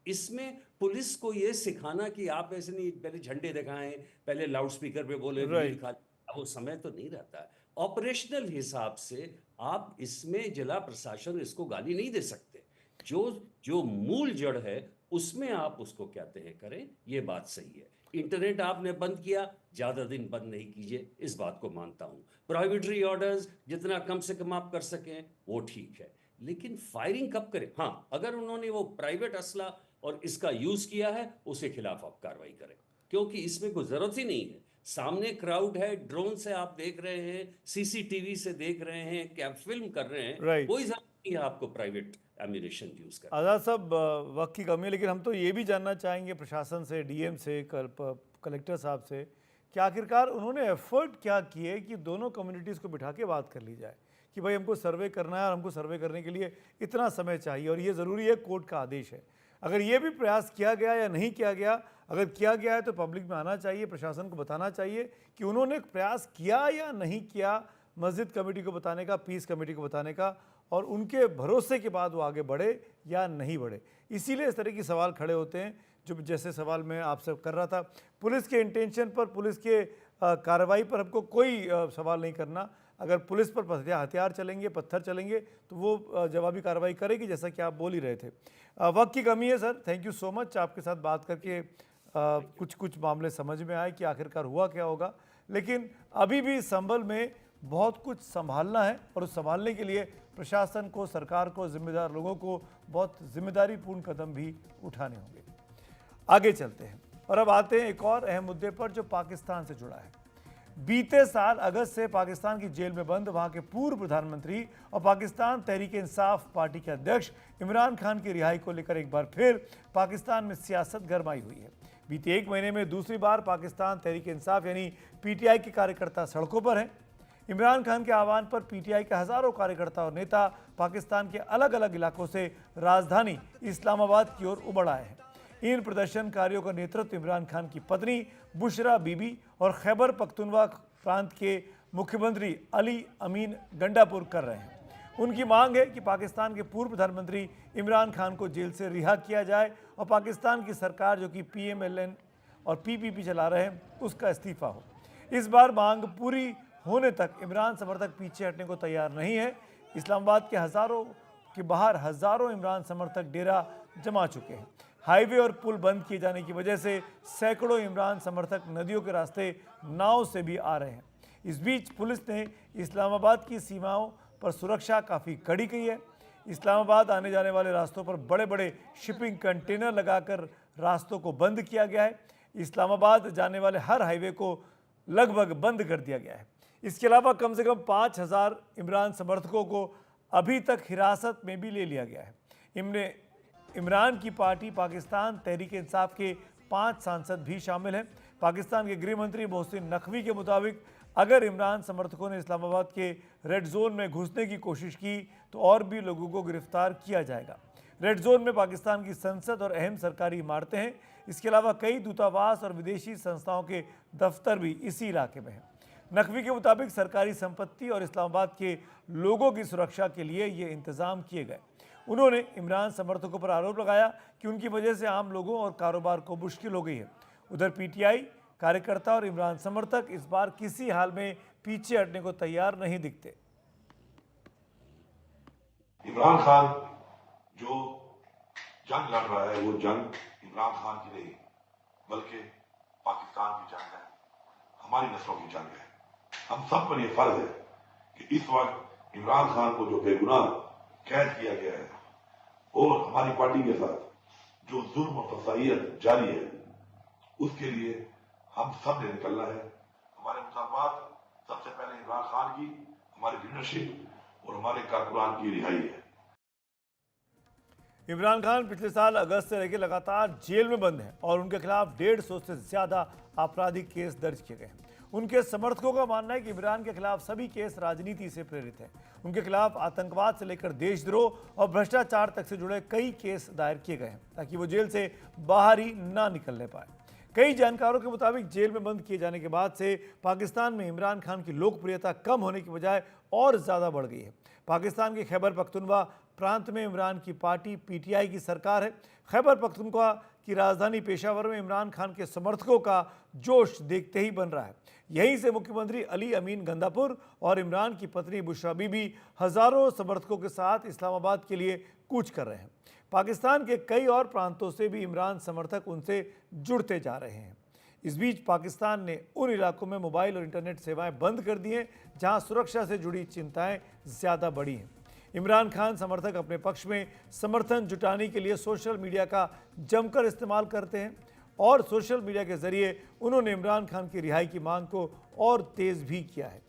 इसमें पुलिस को ये सिखाना कि आप ऐसे नहीं, पहले झंडे दिखाएं, पहले लाउडस्पीकर पे बोले, वो समय तो नहीं रहता है। ऑपरेशनल हिसाब से आप इसमें जिला प्रशासन इसको गाली नहीं दे सकते। जो मूल जड़ है उसमें आप उसको क्या तय करें, ये बात सही है। इंटरनेट आपने बंद किया, ज्यादा दिन बंद नहीं कीजिए, इस बात को मानता हूं। प्रोहिबिटरी ऑर्डर्स जितना कम से कम आप कर सकें वो ठीक है, लेकिन फायरिंग कब करें? हाँ, अगर उन्होंने वो प्राइवेट असला और इसका यूज किया है, उसके खिलाफ आप कार्रवाई करें, क्योंकि इसमें कोई जरूरत ही नहीं है। सामने क्राउड है, ड्रोन से आप देख रहे हैं, CCTV से देख रहे हैं, क्या फिल्म कर रहे हैं, कोई जरूरत नहीं है आपको प्राइवेट एम्यूनेशन यूज करना। आज़ाद साहब, वक्त की कमी है, लेकिन हम तो ये भी जानना चाहेंगे प्रशासन से, DM से, कलेक्टर साहब से, कि आखिरकार उन्होंने एफर्ट क्या किए कि दोनों कम्युनिटीज़ को बिठा के बात कर ली जाए कि भाई हमको सर्वे करना है और हमको सर्वे करने के लिए इतना समय चाहिए और ये ज़रूरी है, कोर्ट का आदेश है। अगर ये भी प्रयास किया गया या नहीं किया गया, अगर किया गया है तो पब्लिक में आना चाहिए, प्रशासन को बताना चाहिए कि उन्होंने प्रयास किया या नहीं किया, मस्जिद कमेटी को बताने का, पीस कमेटी को बताने का, और उनके भरोसे के बाद वो आगे बढ़े या नहीं बढ़े। इसीलिए इस तरह की सवाल खड़े होते हैं, जो जैसे सवाल मैं आपसे कर रहा था। पुलिस के इंटेंशन पर, पुलिस के कार्रवाई पर हमको कोई सवाल नहीं करना। अगर पुलिस पर हथियार चलेंगे, पत्थर चलेंगे, तो वो जवाबी कार्रवाई करेगी, जैसा कि आप बोल ही रहे थे। वक्त की कमी है sir, thank you so much. आपके साथ बात करके कुछ मामले समझ में आए कि आखिरकार हुआ क्या होगा, लेकिन अभी भी संभल में बहुत कुछ संभालना है और उस संभालने के लिए प्रशासन को, सरकार को, जिम्मेदार लोगों को बहुत जिम्मेदारीपूर्ण कदम भी उठाने होंगे। आगे चलते हैं और अब आते हैं एक और अहम मुद्दे पर जो पाकिस्तान से जुड़ा है। बीते साल अगस्त से पाकिस्तान की जेल में बंद वहां के पूर्व प्रधानमंत्री और पाकिस्तान तहरीक इंसाफ पार्टी के अध्यक्ष इमरान खान की रिहाई को लेकर एक बार फिर पाकिस्तान में सियासत गरमाई हुई है। बीते एक महीने में दूसरी बार पाकिस्तान तहरीक इंसाफ यानी PTI के कार्यकर्ता सड़कों पर हैं। इमरान खान के आह्वान पर PTI के हजारों कार्यकर्ता और नेता पाकिस्तान के अलग अलग इलाकों से राजधानी इस्लामाबाद की ओर उमड़ आए हैं। इन प्रदर्शनकारियों का नेतृत्व इमरान खान की पत्नी बुशरा बीबी और खैबर पख्तूनवा प्रांत के मुख्यमंत्री अली अमीन गंडापुर कर रहे हैं। उनकी मांग है कि पाकिस्तान के पूर्व प्रधानमंत्री इमरान खान को जेल से रिहा किया जाए और पाकिस्तान की सरकार जो कि PMLN और PPP चला रहे हैं उसका इस्तीफा हो। इस बार मांग पूरी होने तक इमरान समर्थक पीछे हटने को तैयार नहीं है। इस्लामाबाद के हजारों के बाहर हजारों इमरान समर्थक डेरा जमा चुके हैं। हाईवे और पुल बंद किए जाने की वजह से सैकड़ों इमरान समर्थक नदियों के रास्ते नाव से भी आ रहे हैं। इस बीच पुलिस ने इस्लामाबाद की सीमाओं पर सुरक्षा काफ़ी कड़ी की है। इस्लामाबाद आने जाने वाले रास्तों पर बड़े बड़े शिपिंग कंटेनर लगाकर रास्तों को बंद किया गया है। इस्लामाबाद जाने वाले हर हाईवे को लगभग बंद कर दिया गया है। इसके अलावा कम से कम 5000 इमरान समर्थकों को अभी तक हिरासत में भी ले लिया गया है। इमरान की पार्टी पाकिस्तान तहरीक इंसाफ के 5 सांसद भी शामिल हैं। पाकिस्तान के गृह मंत्री मोहसिन नकवी के मुताबिक अगर इमरान समर्थकों ने इस्लामाबाद के रेड जोन में घुसने की कोशिश की तो और भी लोगों को गिरफ्तार किया जाएगा। रेड जोन में पाकिस्तान की संसद और अहम सरकारी इमारतें हैं। इसके अलावा कई दूतावास और विदेशी संस्थाओं के दफ्तर भी इसी इलाके में हैं। नकवी के मुताबिक सरकारी संपत्ति और इस्लामाबाद के लोगों की सुरक्षा के लिए ये इंतजाम किए गए। उन्होंने इमरान समर्थकों पर आरोप लगाया कि उनकी वजह से आम लोगों और कारोबार को मुश्किल हो गई है। उधर पीटीआई कार्यकर्ता और इमरान समर्थक इस बार किसी हाल में पीछे हटने को तैयार नहीं दिखते। इमरान खान जो जंग लड़ रहा है वो जंग इमरान खान की नहीं बल्कि पाकिस्तान की जंग है, हमारी नस्लों की जंग है। हम सब पर यह फर्ज है कि इस वक्त इमरान खान को जो बेगुनाह कैद किया गया है और हमारी पार्टी के साथ जो जुल्म और तसाहियत जारी है उसके लिए हम सब ने निकलना है। हमारे मुतालबात सबसे पहले इमरान खान की, हमारी लीडरशिप और हमारे कारकुनान की रिहाई है। इमरान खान पिछले साल अगस्त से लेकर लगातार जेल में बंद हैं और उनके खिलाफ 150 से ज्यादा आपराधिक केस दर्ज किए गए हैं। उनके समर्थकों का मानना है कि इमरान के खिलाफ सभी केस राजनीति से प्रेरित हैं। उनके खिलाफ आतंकवाद से लेकर देशद्रोह और भ्रष्टाचार तक से जुड़े कई केस दायर किए गए हैं ताकि वो जेल से बाहर ही ना निकलने पाए। कई जानकारों के मुताबिक जेल में बंद किए जाने के बाद से पाकिस्तान में इमरान खान की लोकप्रियता कम होने की बजाय और ज़्यादा बढ़ गई है। पाकिस्तान के खैबर पख्तूनख्वा प्रांत में इमरान की पार्टी पीटीआई की सरकार है। खैबर पख्तूनख्वा की राजधानी पेशावर में इमरान खान के समर्थकों का जोश देखते ही बन रहा है। यहीं से मुख्यमंत्री अली अमीन गंदापुर और इमरान की पत्नी बुशरा बीबी हजारों समर्थकों के साथ इस्लामाबाद के लिए कूच कर रहे हैं। पाकिस्तान के कई और प्रांतों से भी इमरान समर्थक उनसे जुड़ते जा रहे हैं। इस बीच पाकिस्तान ने उन इलाकों में मोबाइल और इंटरनेट सेवाएं बंद कर दी हैं जहां सुरक्षा से जुड़ी चिंताएं ज़्यादा बढ़ी हैं। इमरान खान समर्थक अपने पक्ष में समर्थन जुटाने के लिए सोशल मीडिया का जमकर इस्तेमाल करते हैं और सोशल मीडिया के जरिए उन्होंने इमरान खान की रिहाई की मांग को और तेज़ भी किया है।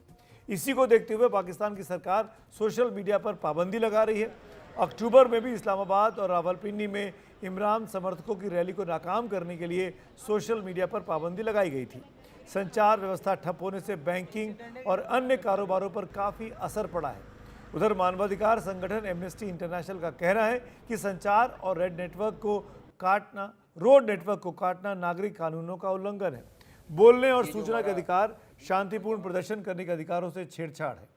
इसी को देखते हुए पाकिस्तान की सरकार सोशल मीडिया पर पाबंदी लगा रही है। अक्टूबर में भी इस्लामाबाद और रावलपिंडी में इमरान समर्थकों की रैली को नाकाम करने के लिए सोशल मीडिया पर पाबंदी लगाई गई थी। संचार व्यवस्था ठप होने से बैंकिंग और अन्य कारोबारों पर काफ़ी असर पड़ा है। उधर मानवाधिकार संगठन एमनेस्टी इंटरनेशनल का कहना है कि संचार और रोड नेटवर्क को काटना नागरिक कानूनों का उल्लंघन है। बोलने और सूचना के अधिकार, शांतिपूर्ण प्रदर्शन करने के अधिकारों से छेड़छाड़ है।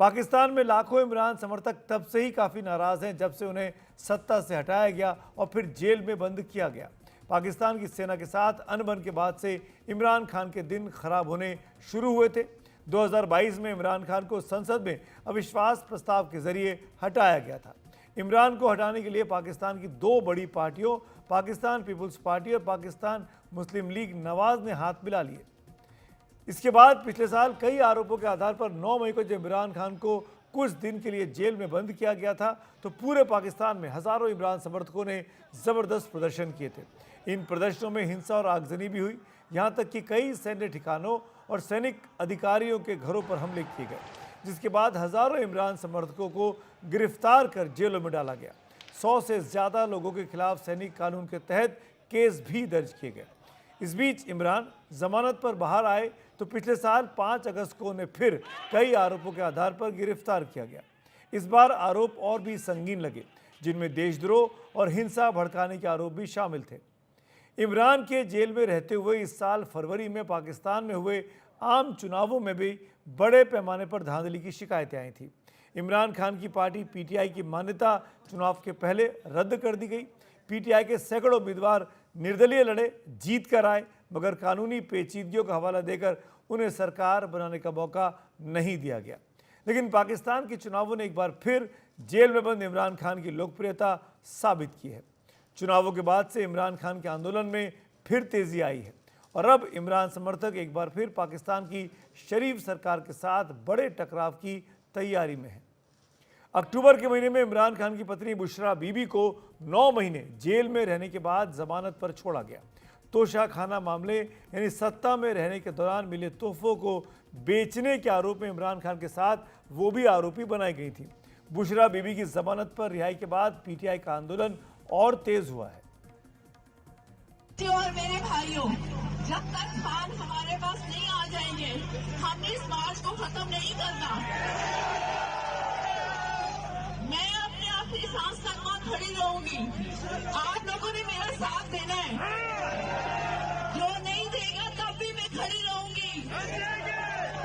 पाकिस्तान में लाखों इमरान समर्थक तब से ही काफ़ी नाराज़ हैं जब से उन्हें सत्ता से हटाया गया और फिर जेल में बंद किया गया। पाकिस्तान की सेना के साथ अनबन के बाद से इमरान खान के दिन खराब होने शुरू हुए थे। 2022 में इमरान खान को संसद में अविश्वास प्रस्ताव के जरिए हटाया गया था। इमरान को हटाने के लिए पाकिस्तान की दो बड़ी पार्टियों पाकिस्तान पीपुल्स पार्टी और पाकिस्तान मुस्लिम लीग नवाज ने हाथ मिला लिए। इसके बाद पिछले साल कई आरोपों के आधार पर 9 मई को जब इमरान खान को कुछ दिन के लिए जेल में बंद किया गया था तो पूरे पाकिस्तान में हजारों इमरान समर्थकों ने ज़बरदस्त प्रदर्शन किए थे। इन प्रदर्शनों में हिंसा और आगजनी भी हुई, यहाँ तक कि कई सैन्य ठिकानों और सैनिक अधिकारियों के घरों पर हमले किए गए, जिसके बाद हजारों इमरान समर्थकों को गिरफ्तार कर जेलों में डाला गया। 100 से ज़्यादा लोगों के खिलाफ सैनिक कानून के तहत केस भी दर्ज किए गए। इस बीच इमरान जमानत पर बाहर आए तो पिछले साल 5 अगस्त को उन्हें फिर कई आरोपों के आधार पर गिरफ्तार किया गया। इस बार आरोप और भी संगीन लगे, जिनमें देशद्रोह और हिंसा भड़काने के आरोप भी शामिल थे। इमरान के जेल में रहते हुए इस साल फरवरी में पाकिस्तान में हुए आम चुनावों में भी बड़े पैमाने पर धांधली की शिकायतें आई थी। इमरान खान की पार्टी पीटीआई की मान्यता चुनाव के पहले रद्द कर दी गई। पीटीआई के सैकड़ों उम्मीदवार निर्दलीय लड़े, जीत कर आए, मगर कानूनी पेचीदगियों का हवाला देकर उन्हें सरकार बनाने का मौका नहीं दिया गया। लेकिन पाकिस्तान के चुनावों ने एक बार फिर जेल में बंद इमरान खान की लोकप्रियता साबित की है। चुनावों के बाद से इमरान खान के आंदोलन में फिर तेजी आई है और अब इमरान समर्थक एक बार फिर पाकिस्तान की शरीफ सरकार के साथ बड़े टकराव की तैयारी में हैं। अक्टूबर के महीने में इमरान खान की पत्नी बुशरा बीबी को 9 महीने जेल में रहने के बाद जमानत पर छोड़ा गया। तोशाखाना मामले यानी सत्ता में रहने के दौरान मिले तोहफों को बेचने के आरोप में इमरान खान के साथ वो भी आरोपी बनाई गई थी। बुशरा बीबी की जमानत पर रिहाई के बाद पीटीआई का आंदोलन और तेज हुआ है। और मेरे भाइयों, जब तक खान हमारे पास नहीं आ जाएंगे, हमने इस मार्च को खत्म नहीं करना। मैं अपने आखिरी सांस तक वहां खड़ी रहूंगी। आप लोगों ने मेरा साथ देना है, जो नहीं देगा तब भी मैं खड़ी रहूंगी,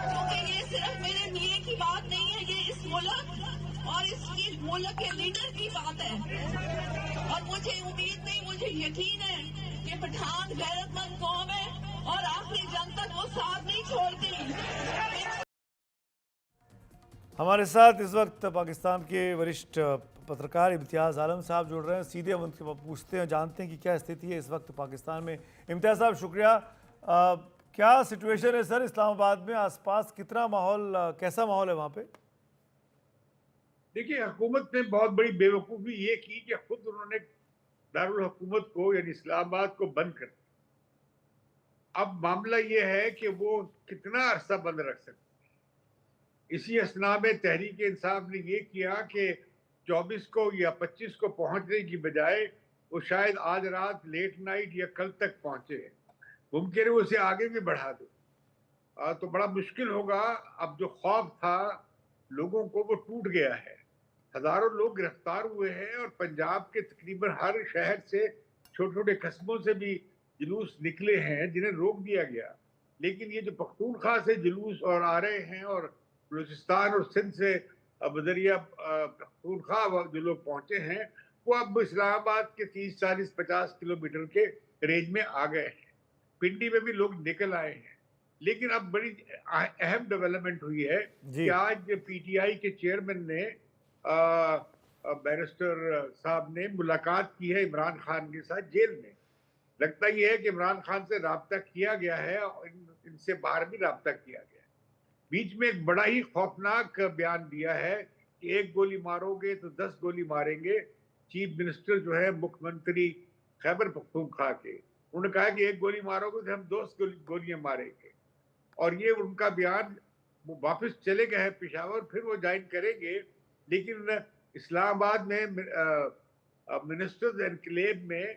क्योंकि ये सिर्फ मेरे मियां की बात नहीं है, ये इस मुल्क और इसकी मुल्क के लीडर की बात है। और मुझे उम्मीद नहीं, मुझे यकीन है कि पठान गैरतमंद कौम है और आखिरी जंग तक वो साथ नहीं छोड़ती। हमारे साथ इस वक्त पाकिस्तान के वरिष्ठ पत्रकार इम्तियाज़ आलम साहब जुड़ रहे हैं। सीधे हम उनसे पूछते हैं, जानते हैं कि क्या स्थिति है इस वक्त पाकिस्तान में। इम्तियाज़ साहब शुक्रिया। क्या सिचुएशन है सर इस्लामाबाद में? आसपास कितना माहौल, कैसा माहौल है वहाँ पे? देखिए, हुकूमत ने बहुत बड़ी बेवकूफ़ी ये की कि खुद उन्होंने दारुल हुकूमत को यानी इस्लामाबाद को बंद कर दिया। अब मामला ये है कि वो कितना अरसा बंद रख सकते। इसी असना में तहरीक इंसाफ ने ये किया कि 24 को या 25 को पहुंचने की बजाय वो शायद आज रात लेट नाइट या कल तक पहुंचे। मुमकिन है उसे आगे भी बढ़ा दो तो बड़ा मुश्किल होगा। अब जो खौफ था लोगों को वो टूट गया है। हजारों लोग गिरफ्तार हुए हैं और पंजाब के तकरीबन हर शहर से छोटे छोटे कस्बों से भी जुलूस निकले हैं जिन्हें रोक दिया गया। लेकिन ये जो पख्तूनख्वा से जुलूस और आ रहे हैं और बलूचिस्तान और सिंध से बदरिया पख्तूनख्वा जो लोग पहुंचे हैं वो अब इस्लामाबाद के 30, 40, 50 किलोमीटर के रेंज में आ गए हैं। पिंडी में भी लोग निकल आए हैं। लेकिन अब बड़ी अहम डेवलपमेंट हुई है कि आज पीटीआई के चेयरमैन ने बैरिस्टर साहब ने मुलाकात की है इमरान खान के साथ जेल में। लगता ये है कि इमरान खान से राब्ता किया गया है और इनसे बाहर भी राब्ता किया गया है। बीच में एक बड़ा ही खौफनाक बयान दिया है कि एक गोली मारोगे तो 10 गोली मारेंगे। चीफ मिनिस्टर जो है मुख्यमंत्री खैबर पख्तूनख्वा के, उन्होंने कहा कि एक गोली मारोगे तो हम 2 गोलियां मारेंगे। और ये उनका बयान, वो वापस चले गए हैं पेशावर, फिर वो ज्वाइन करेंगे। लेकिन इस्लामाबाद में मिनिस्टर्स एनक्लेव में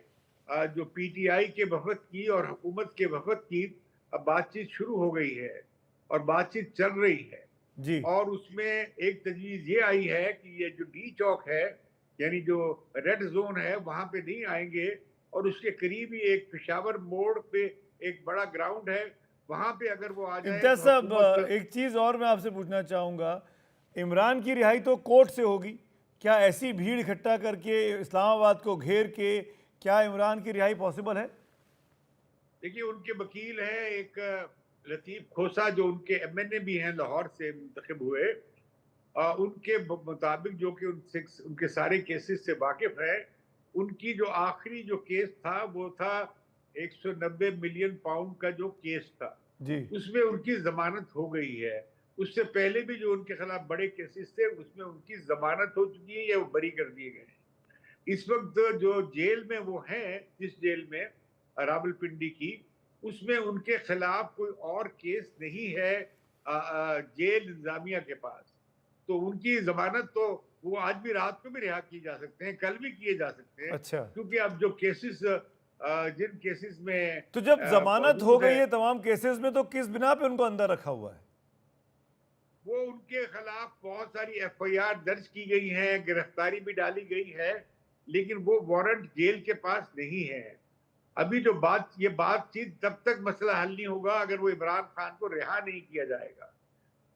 जो पीटीआई के वफद की और हुकूमत के वफद की अब बातचीत शुरू हो गई है और बातचीत चल रही है जी। और उसमें एक तजवीज़ ये आई है कि ये जो डी चौक है यानी जो रेड जोन है वहाँ पे नहीं आएंगे और उसके करीब ही एक पेशावर मोड़ पे एक बड़ा ग्राउंड है, वहाँ पे अगर वो आ जाए। इम्तियाज़ साहब, एक चीज़ और मैं आपसे पूछना चाहूँगा, इमरान की रिहाई तो कोर्ट से होगी, क्या ऐसी भीड़ इकट्ठा करके इस्लामाबाद को घेर के क्या इमरान की रिहाई पॉसिबल है? देखिए, उनके वकील हैं एक लतीफ़ खोसा जो उनके एमएनए भी हैं, लाहौर से मुंतखब हुए। उनके मुताबिक जो कि उनके सारे केसेस से वाकिफ है, उनकी जो आखिरी जो केस था वो था 190 मिलियन पाउंड का जो केस था जी। उसमें उनकी जमानत हो गई है। उससे पहले भी जो उनके खिलाफ बड़े केसेस थे उसमें उनकी जमानत हो चुकी है या वो बरी कर दिए गए हैं। इस वक्त जो जेल में वो हैं, जिस जेल में रावलपिंडी की, उसमें उनके खिलाफ कोई और केस नहीं है जेल इंतजामिया के पास। तो उनकी जमानत तो वो आज भी रात को भी रिहा किए जा सकते हैं, कल भी किए जा सकते हैं। अच्छा। क्योंकि अब जो केसेस जिन केसेस में तो जब जमानत हो गई है तमाम केसेस में, तो किस बिना पे उनको अंदर रखा हुआ है? वो उनके खिलाफ बहुत सारी एफआईआर दर्ज की गई हैं, गिरफ्तारी भी डाली गई है, लेकिन वो वारंट जेल के पास नहीं है। अभी जो ये बातचीत तब तक मसला हल नहीं होगा अगर वो इमरान खान को रिहा नहीं किया जाएगा।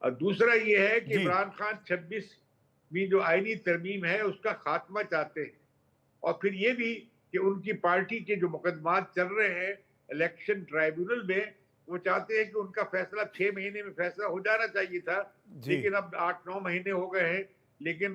और दूसरा ये है कि इमरान खान 26वीं जो आईनी तरमीम है उसका खात्मा चाहते हैं और फिर ये भी कि उनकी पार्टी के जो मुकदमात चल रहे हैं इलेक्शन ट्राइब्यूनल में, वो चाहते हैं कि उनका फैसला 6 महीने में फैसला हो जाना चाहिए था, लेकिन अब 8-9 महीने हो गए हैं, लेकिन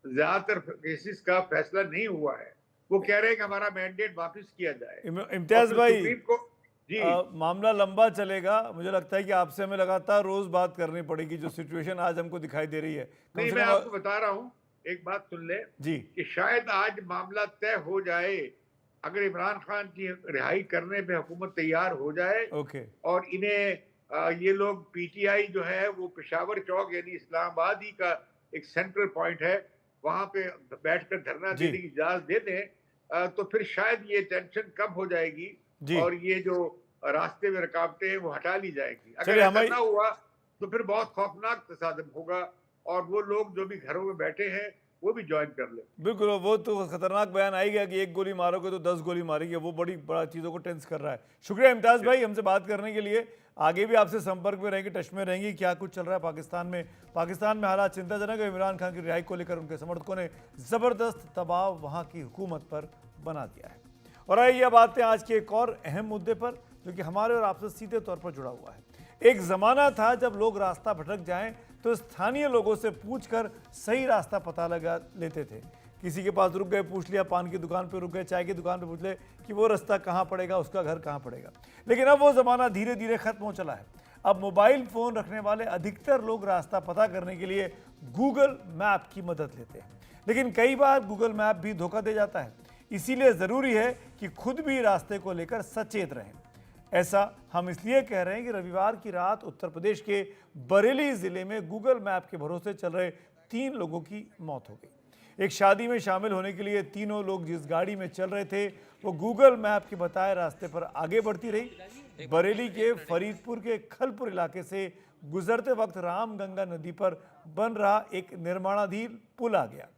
ज्यादातर केसेस का फैसला नहीं हुआ है। वो कह रहे हैं कि हमारा मैंडेट वापस किया जाए। इम्तियाज भाई, सुप्रीम कोर्ट जी मामला लंबा चलेगा। मुझे लगता है कि आपसे हमें लगातार रोज बात करनी पड़ेगी, जो सिचुएशन आज हमको दिखाई दे रही है। नहीं, मैं आपको बता रहा हूँ, एक बात सुन ले जी, कि शायद आज मामला तय हो जाए अगर इमरान खान की रिहाई करने पे हुकूमत तैयार हो जाए। ओके। और इन्हें ये लोग पीटीआई जो है वो पेशावर चौक यानी इस्लामाबाद ही का एक सेंट्रल पॉइंट है, वहां पे बैठकर धरना देने की इजाजत दे दें, तो फिर शायद ये टेंशन कम हो जाएगी और ये जो रास्ते में रुकावटें हैं वो हटा ली जाएगी। अगर ऐसा ना हुआ तो फिर बहुत खौफनाक तसादम होगा और वो लोग जो भी घरों में बैठे हैं वो भी ज्वाइन कर ले। बिल्कुल, वो तो खतरनाक बयान आई गया कि एक गोली मारोगे तो 10 गोली मारेंगे, वो बड़ा चीज़ों को टेंस कर रहा है। शुक्रिया इम्तियाज भाई हमसे बात करने के लिए। आगे भी आपसे संपर्क में रहेंगे, टच में रहेंगी। क्या कुछ चल रहा है पाकिस्तान में हालात चिंताजनक है। इमरान खान की रिहाई को लेकर उनके समर्थकों ने ज़बरदस्त दबाव वहाँ की हुकूमत पर बना दिया है। और आइए अब आते हैं आज के एक और अहम मुद्दे पर, जो कि हमारे और आपसे सीधे तौर पर जुड़ा हुआ है। एक ज़माना था जब लोग रास्ता भटक जाएं तो स्थानीय लोगों से पूछकर सही रास्ता पता लगा लेते थे। किसी के पास रुक गए, पूछ लिया, पान की दुकान पे रुक गए, चाय की दुकान पे पूछ ले कि वो रास्ता कहाँ पड़ेगा, उसका घर कहाँ पड़ेगा। लेकिन अब वो ज़माना धीरे धीरे खत्म हो चला है। अब मोबाइल फ़ोन रखने वाले अधिकतर लोग रास्ता पता करने के लिए गूगल मैप की मदद लेते हैं, लेकिन कई बार गूगल मैप भी धोखा दे जाता है। इसीलिए ज़रूरी है कि खुद भी रास्ते को लेकर सचेत रहें। ऐसा हम इसलिए कह रहे हैं कि रविवार की रात उत्तर प्रदेश के बरेली ज़िले में गूगल मैप के भरोसे चल रहे 3 लोगों की मौत हो गई। एक शादी में शामिल होने के लिए तीनों लोग जिस गाड़ी में चल रहे थे वो गूगल मैप के बताए रास्ते पर आगे बढ़ती रही। बरेली के फरीदपुर के खलपुर इलाके से गुजरते वक्त रामगंगा नदी पर बन रहा एक निर्माणाधीन पुल आ गया।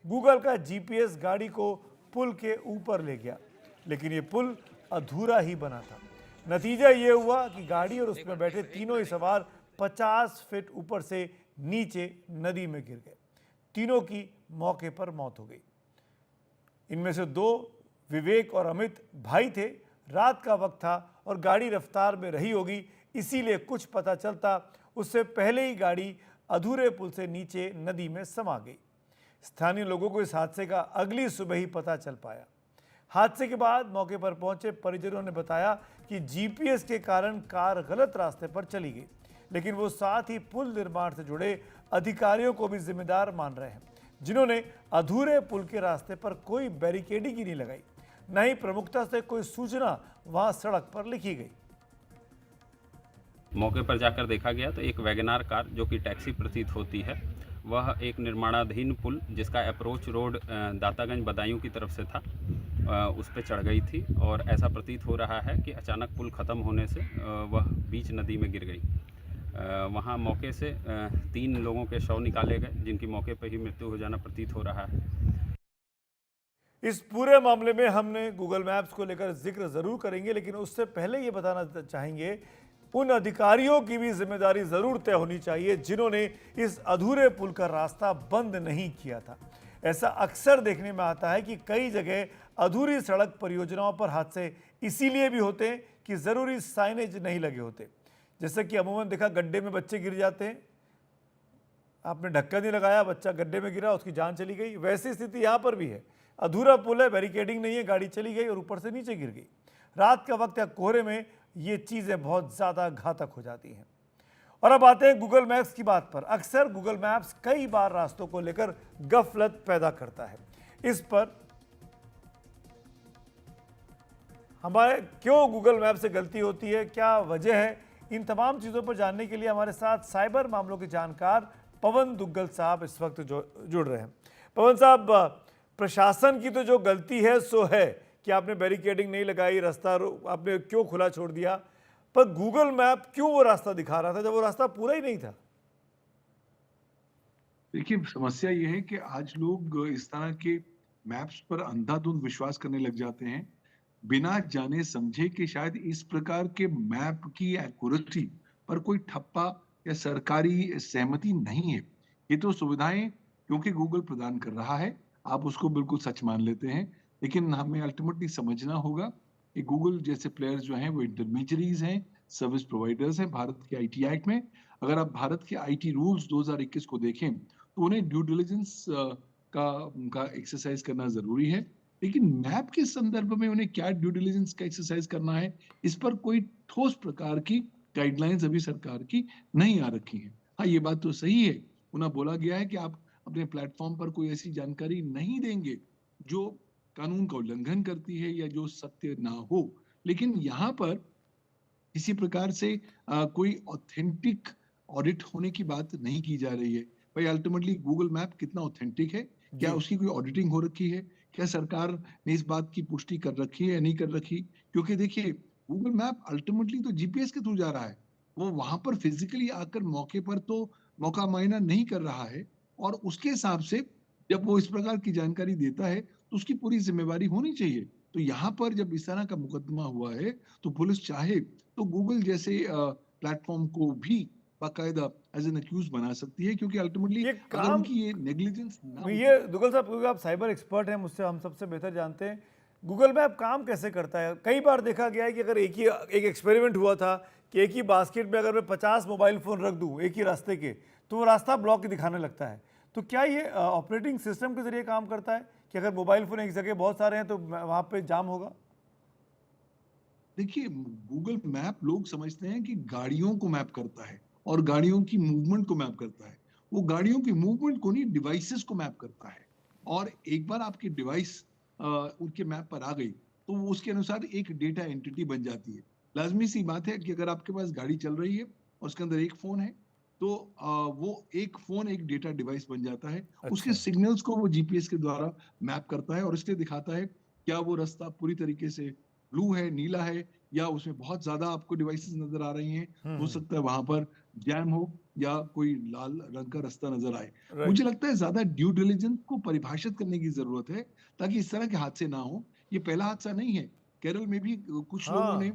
गूगल का जीपीएस गाड़ी को पुल के ऊपर ले गया, लेकिन ये पुल अधूरा ही बना था। नतीजा ये हुआ कि गाड़ी और उसमें बैठे तीनों ही सवार 50 फीट ऊपर से नीचे नदी में गिर गए। तीनों की मौके पर मौत हो गई। इनमें से 2 विवेक और अमित भाई थे। रात का वक्त था और गाड़ी रफ्तार में रही होगी, इसीलिए कुछ पता चलता उससे पहले ही गाड़ी अधूरे पुल से नीचे नदी में समा गई। स्थानीय लोगों को इस हादसे का अगली सुबह ही पता चल पाया। हादसे के बाद मौके पर पहुंचे परिजनों ने बताया कि जीपीएस के कारण कार गलत रास्ते पर चली गई, लेकिन वो साथ ही पुल निर्माण से जुड़े अधिकारियों को भी जिम्मेदार मान रहे हैं, जिन्होंने अधूरे पुल के रास्ते पर कोई बैरिकेडिंग ही नहीं लगाई, न ही प्रमुखता से कोई सूचना वहां सड़क पर लिखी गई। मौके पर जाकर देखा गया तो एक वैगनार कार, जो कि टैक्सी प्रतीत होती है, वह एक निर्माणाधीन पुल जिसका अप्रोच रोड दातागंज बदायूं की तरफ से था, उस पर चढ़ गई थी और ऐसा प्रतीत हो रहा है कि अचानक पुल ख़त्म होने से वह बीच नदी में गिर गई। वहां मौके से 3 लोगों के शव निकाले गए, जिनकी मौके पर ही मृत्यु हो जाना प्रतीत हो रहा है। इस पूरे मामले में हमने गूगल मैप्स को लेकर जिक्र ज़रूर करेंगे, लेकिन उससे पहले ये बताना चाहेंगे उन अधिकारियों की भी जिम्मेदारी ज़रूर तय होनी चाहिए जिन्होंने इस अधूरे पुल का रास्ता बंद नहीं किया था। ऐसा अक्सर देखने में आता है कि कई जगह अधूरी सड़क परियोजनाओं पर हादसे इसीलिए भी होते हैं कि ज़रूरी साइनेज नहीं लगे होते। जैसे कि अमूमन देखा, गड्ढे में बच्चे गिर जाते हैं, आपने ढक्कन नहीं लगाया, बच्चा गड्ढे में गिरा, उसकी जान चली गई। वैसी स्थिति यहाँ पर भी है। अधूरा पुल है, बैरिकेडिंग नहीं है, गाड़ी चली गई और ऊपर से नीचे गिर गई। रात का वक्त या कोहरे में ये चीज़ें बहुत ज़्यादा घातक हो जाती हैं। और अब आते हैं गूगल मैप्स की बात पर। अक्सर गूगल मैप्स कई बार रास्तों को लेकर गफलत पैदा करता है। इस पर हमारे क्यों गूगल मैप से गलती होती है, क्या वजह है, इन तमाम चीज़ों पर जानने के लिए हमारे साथ साइबर मामलों के जानकार पवन दुग्गल साहब इस वक्त जुड़ रहे हैं। पवन साहब, प्रशासन की तो जो गलती है सो है कि आपने बैरिकेडिंग नहीं लगाई, रास्ता आपने क्यों खुला छोड़ दिया, पर गूगल मैप क्यों वो रास्ता दिखा रहा था जब वो रास्ता पूरा ही नहीं था? देखिए, समस्या ये है कि आज लोग इस तरह के मैप्स पर अंधाधुंध विश्वास करने लग जाते हैं, बिना जाने समझे कि शायद इस प्रकार के मैप की एक्यूरेसी पर कोई ठप्पा या सरकारी सहमति नहीं है। ये तो सुविधाएं क्योंकि गूगल प्रदान कर रहा है, आप उसको बिल्कुल सच मान लेते हैं, लेकिन हमें अल्टीमेटली समझना होगा कि गूगल जैसे प्लेयर्स जो हैं वो इंटरमीडियरीज हैं, सर्विस प्रोवाइडर्स हैं भारत के आईटी एक्ट में। अगर आप भारत के आईटी रूल्स 2021 को देखें तो उन्हें ड्यू डिलिजेंस का एक्सरसाइज करना जरूरी है, लेकिन मैप के संदर्भ में उन्हें क्या ड्यू डिलिजेंस का एक्सरसाइज करना है, इस पर कोई ठोस प्रकार की गाइडलाइंस अभी सरकार की नहीं आ रखी है। हाँ, ये बात तो सही है, उन्हें बोला गया है कि आप अपने प्लेटफॉर्म पर कोई ऐसी जानकारी नहीं देंगे जो कानून का उल्लंघन करती है या जो सत्य ना हो, लेकिन यहाँ पर किसी प्रकार से कोई ऑथेंटिक ऑडिट होने की बात नहीं की जा रही है। भाई अल्टीमेटली गूगल मैप कितना ऑथेंटिक है, क्या उसकी कोई ऑडिटिंग हो रखी है, क्या सरकार ने इस बात की पुष्टि कर रखी है या नहीं कर रखी? क्योंकि देखिए गूगल मैप अल्टीमेटली तो जीपीएस के थ्रू जा रहा है, वो वहां पर फिजिकली आकर मौके पर तो मौका मायना नहीं कर रहा है, और उसके हिसाब से जब वो इस प्रकार की जानकारी देता है तो उसकी पूरी जिम्मेवारी होनी चाहिए। तो यहाँ पर जब इस तरह का मुकदमा हुआ है तो पुलिस चाहे तो गूगल जैसे प्लेटफॉर्म को भी बाकायदा एज एन अक्यूज बना सकती है, क्योंकि अल्टीमेटली अगर उनकी ये नेग्लिजेंस ना ये दुग्गल साहब, क्योंकि आप साइबर एक्सपर्ट हैं, मुझसे हम सबसे बेहतर जानते हैं गूगल मैप काम कैसे करता है। कई बार देखा गया है कि अगर एक एक्सपेरिमेंट हुआ था कि एक ही बास्केट में अगर मैं 50 मोबाइल फ़ोन रख दूं एक ही रास्ते के, तो वो रास्ता ब्लॉक दिखाने लगता है। तो क्या ये ऑपरेटिंग सिस्टम के जरिए काम करता है कि अगर मोबाइल फ़ोन एक जगह बहुत सारे हैं तो वहाँ पे जाम होगा? देखिए गूगल मैप लोग समझते हैं कि गाड़ियों को मैप करता है और गाड़ियों की मूवमेंट को मैप करता है। वो गाड़ियों की मूवमेंट को नहीं, डिवाइसेस को मैप करता है। और एक बार आपकी डिवाइस उनके मैप पर आ गई तो वो उसके अनुसार एक डेटा एंटिटी बन जाती है। लाजमी सी बात है कि अगर आपके पास गाड़ी चल रही है और उसके अंदर एक फोन है तो वो एक फोन एक डेटा डिवाइस बन जाता है। उसके सिग्नल्स को वो जीपीएस के द्वारा मैप करता है और इसलिए दिखाता है क्या वो रास्ता पूरी तरीके से ब्लू है, नीला है, या उसमें बहुत ज्यादा आपको डिवाइसेस नजर आ रही हैं। हो सकता है वहां पर जैम हो या कोई लाल रंग का रास्ता नजर आए। मुझे लगता है ज्यादा ड्यू डिलिजेंस को परिभाषित करने की जरूरत है ताकि इस तरह के हादसे ना हो। ये पहला हादसा नहीं है, केरल में भी कुछ लोगों ने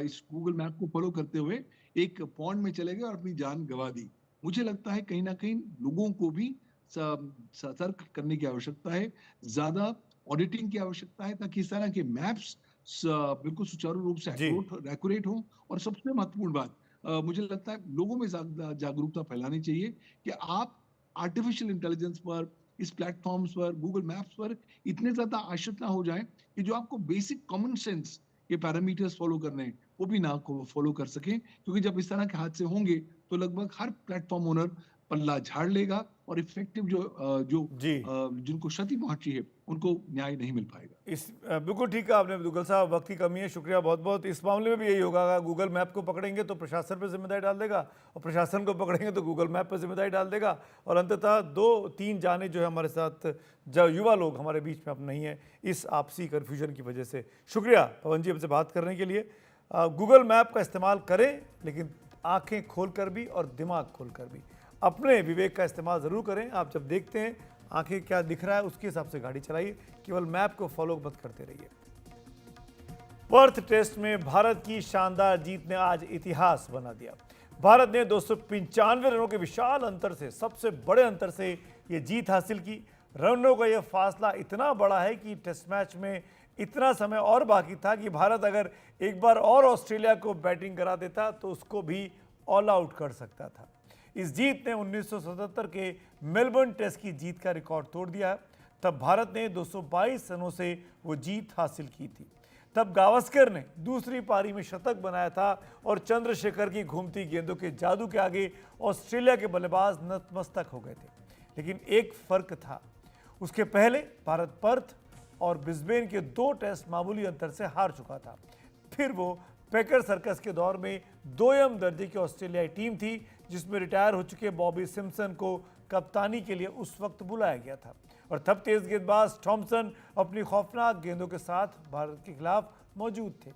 इस गूगल मैप को फॉलो करते हुए एक पॉन्ड में चले गए और अपनी जान गंवा दी। मुझे लगता है कहीं ना कहीं लोगों को भी सतर्क करने की आवश्यकता है, ज्यादा ऑडिटिंग की आवश्यकता है, ताकि इस तरह के मैप्स बिल्कुल सुचारू रूप से एक्यूरेट हो। और सबसे महत्वपूर्ण बात मुझे लगता है लोगों में जागरूकता फैलानी चाहिए कि आप आर्टिफिशियल इंटेलिजेंस पर, इस प्लेटफॉर्म्स पर, गूगल मैप्स पर इतने ज्यादा आश्रित ना हो जाएं कि जो आपको बेसिक कॉमन सेंस के पैरामीटर्स फॉलो करने हैं वो भी ना फॉलो कर सकें। क्योंकि जब इस तरह के हादसे होंगे तो लगभग हर प्लेटफॉर्म ओनर पल्ला झाड़ लेगा और इफेक्टिव जिनको क्षति पहुंची है उनको न्याय नहीं मिल पाएगा। इस बिल्कुल ठीक कहा आपने दुग्गल साहब, वक्त की कमी है, शुक्रिया बहुत बहुत। इस मामले में भी यही होगा, गूगल मैप को पकड़ेंगे तो प्रशासन पर जिम्मेदारी डाल देगा और प्रशासन को पकड़ेंगे तो गूगल मैप पर जिम्मेदारी डाल देगा, और अंततः 2-3 जाने जो है हमारे साथ जो युवा लोग हमारे बीच में अब नहीं है इस आपसी कन्फ्यूजन की वजह से। शुक्रिया पवन जी हमसे बात करने के लिए। गूगल मैप का इस्तेमाल करें लेकिन आँखें खोल कर भी और दिमाग खोल कर भी, अपने विवेक का इस्तेमाल ज़रूर करें। आप जब देखते हैं आंखें क्या दिख रहा है उसके हिसाब से गाड़ी चलाइए, केवल मैप को फॉलो मत करते रहिए। पर्थ टेस्ट में भारत की शानदार जीत ने आज इतिहास बना दिया। भारत ने 295 रनों के विशाल अंतर से, सबसे बड़े अंतर से ये जीत हासिल की। रनों का यह फासला इतना बड़ा है कि टेस्ट मैच में इतना समय और बाकी था कि भारत अगर एक बार और ऑस्ट्रेलिया को बैटिंग करा देता तो उसको भी ऑल आउट कर सकता था। इस जीत ने 1977 के मेलबर्न टेस्ट की जीत का रिकॉर्ड तोड़ दिया है। तब भारत ने 222 रनों से वो जीत हासिल की थी। तब गावस्कर ने दूसरी पारी में शतक बनाया था और चंद्रशेखर की घूमती गेंदों के जादू के आगे ऑस्ट्रेलिया के बल्लेबाज नतमस्तक हो गए थे। लेकिन एक फर्क था, उसके पहले भारत पर्थ और ब्रिस्बेन के 2 टेस्ट मामूली अंतर से हार चुका था। फिर वो पैकर सर्कस के दौर में दोयम दर्जे की ऑस्ट्रेलियाई टीम थी जिसमें रिटायर हो चुके बॉबी सिम्पसन को कप्तानी के लिए उस वक्त बुलाया गया था, और तब तेज गेंदबाज थॉमसन अपनी खौफनाक गेंदों के साथ भारत के खिलाफ मौजूद थे।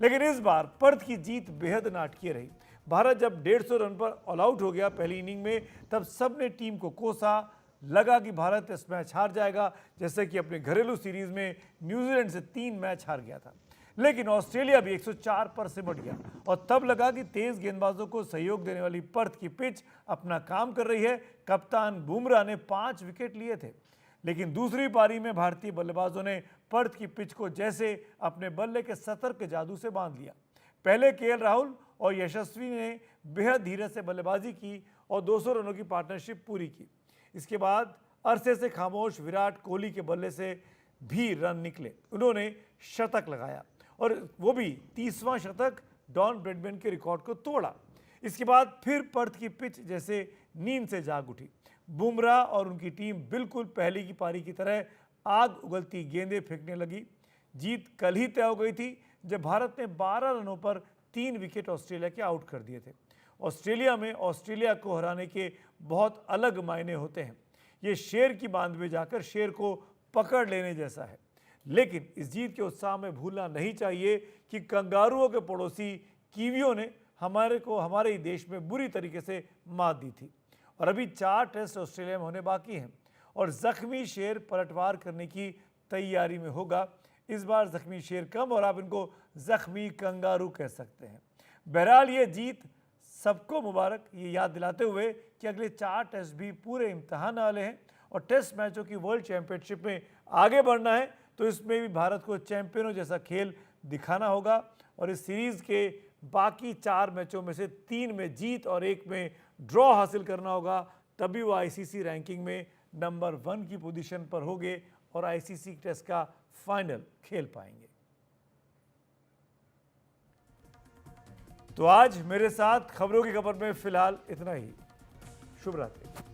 लेकिन इस बार पर्थ की जीत बेहद नाटकीय रही। भारत जब 150 रन पर ऑल आउट हो गया पहली इनिंग में, तब सबने टीम को कोसा। लगा कि भारत टेस्ट मैच हार जाएगा, जैसे कि अपने घरेलू सीरीज में न्यूजीलैंड से 3 मैच हार गया था। लेकिन ऑस्ट्रेलिया भी 104 पर सिमट गया और तब लगा कि तेज गेंदबाजों को सहयोग देने वाली पर्थ की पिच अपना काम कर रही है। कप्तान बुमराह ने 5 विकेट लिए थे। लेकिन दूसरी पारी में भारतीय बल्लेबाजों ने पर्थ की पिच को जैसे अपने बल्ले के सतर्क जादू से बांध लिया। पहले केएल राहुल और यशस्वी ने बेहद धीरज से बल्लेबाजी की और 200 रनों की पार्टनरशिप पूरी की। इसके बाद अरसे से खामोश विराट कोहली के बल्ले से भी रन निकले। उन्होंने शतक लगाया और वो भी 30वां शतक डॉन ब्रैडमैन के रिकॉर्ड को तोड़ा। इसके बाद फिर पर्थ की पिच जैसे नींद से जाग उठी। बुमराह और उनकी टीम बिल्कुल पहले की पारी की तरह आग उगलती गेंदें फेंकने लगी। जीत कल ही तय हो गई थी जब भारत ने 12 रनों पर 3 विकेट ऑस्ट्रेलिया के आउट कर दिए थे। ऑस्ट्रेलिया में ऑस्ट्रेलिया को हराने के बहुत अलग मायने होते हैं। ये शेर की बांध में जाकर शेर को पकड़ लेने जैसा है। लेकिन इस जीत के उत्साह में भूलना नहीं चाहिए कि कंगारुओं के पड़ोसी कीवियों ने हमारे ही देश में बुरी तरीके से मात दी थी और अभी 4 टेस्ट ऑस्ट्रेलिया में होने बाकी हैं और जख्मी शेर पलटवार करने की तैयारी में होगा। इस बार जख्मी शेर कम और आप इनको जख्मी कंगारू कह सकते हैं। बहरहाल ये जीत सबको मुबारक, ये याद दिलाते हुए कि अगले 4 टेस्ट भी पूरे इम्तहान वाले हैं और टेस्ट मैचों की वर्ल्ड चैंपियनशिप में आगे बढ़ना है तो इसमें भी भारत को चैंपियनों जैसा खेल दिखाना होगा और इस सीरीज़ के बाकी 4 मैचों में से 3 में जीत और 1 में ड्रॉ हासिल करना होगा, तभी वो आईसीसी रैंकिंग में नंबर 1 की पोजीशन पर होंगे और आईसीसी टेस्ट का फाइनल खेल पाएंगे। तो आज मेरे साथ खबरों की खबर में फिलहाल इतना ही। शुभ रात्रि।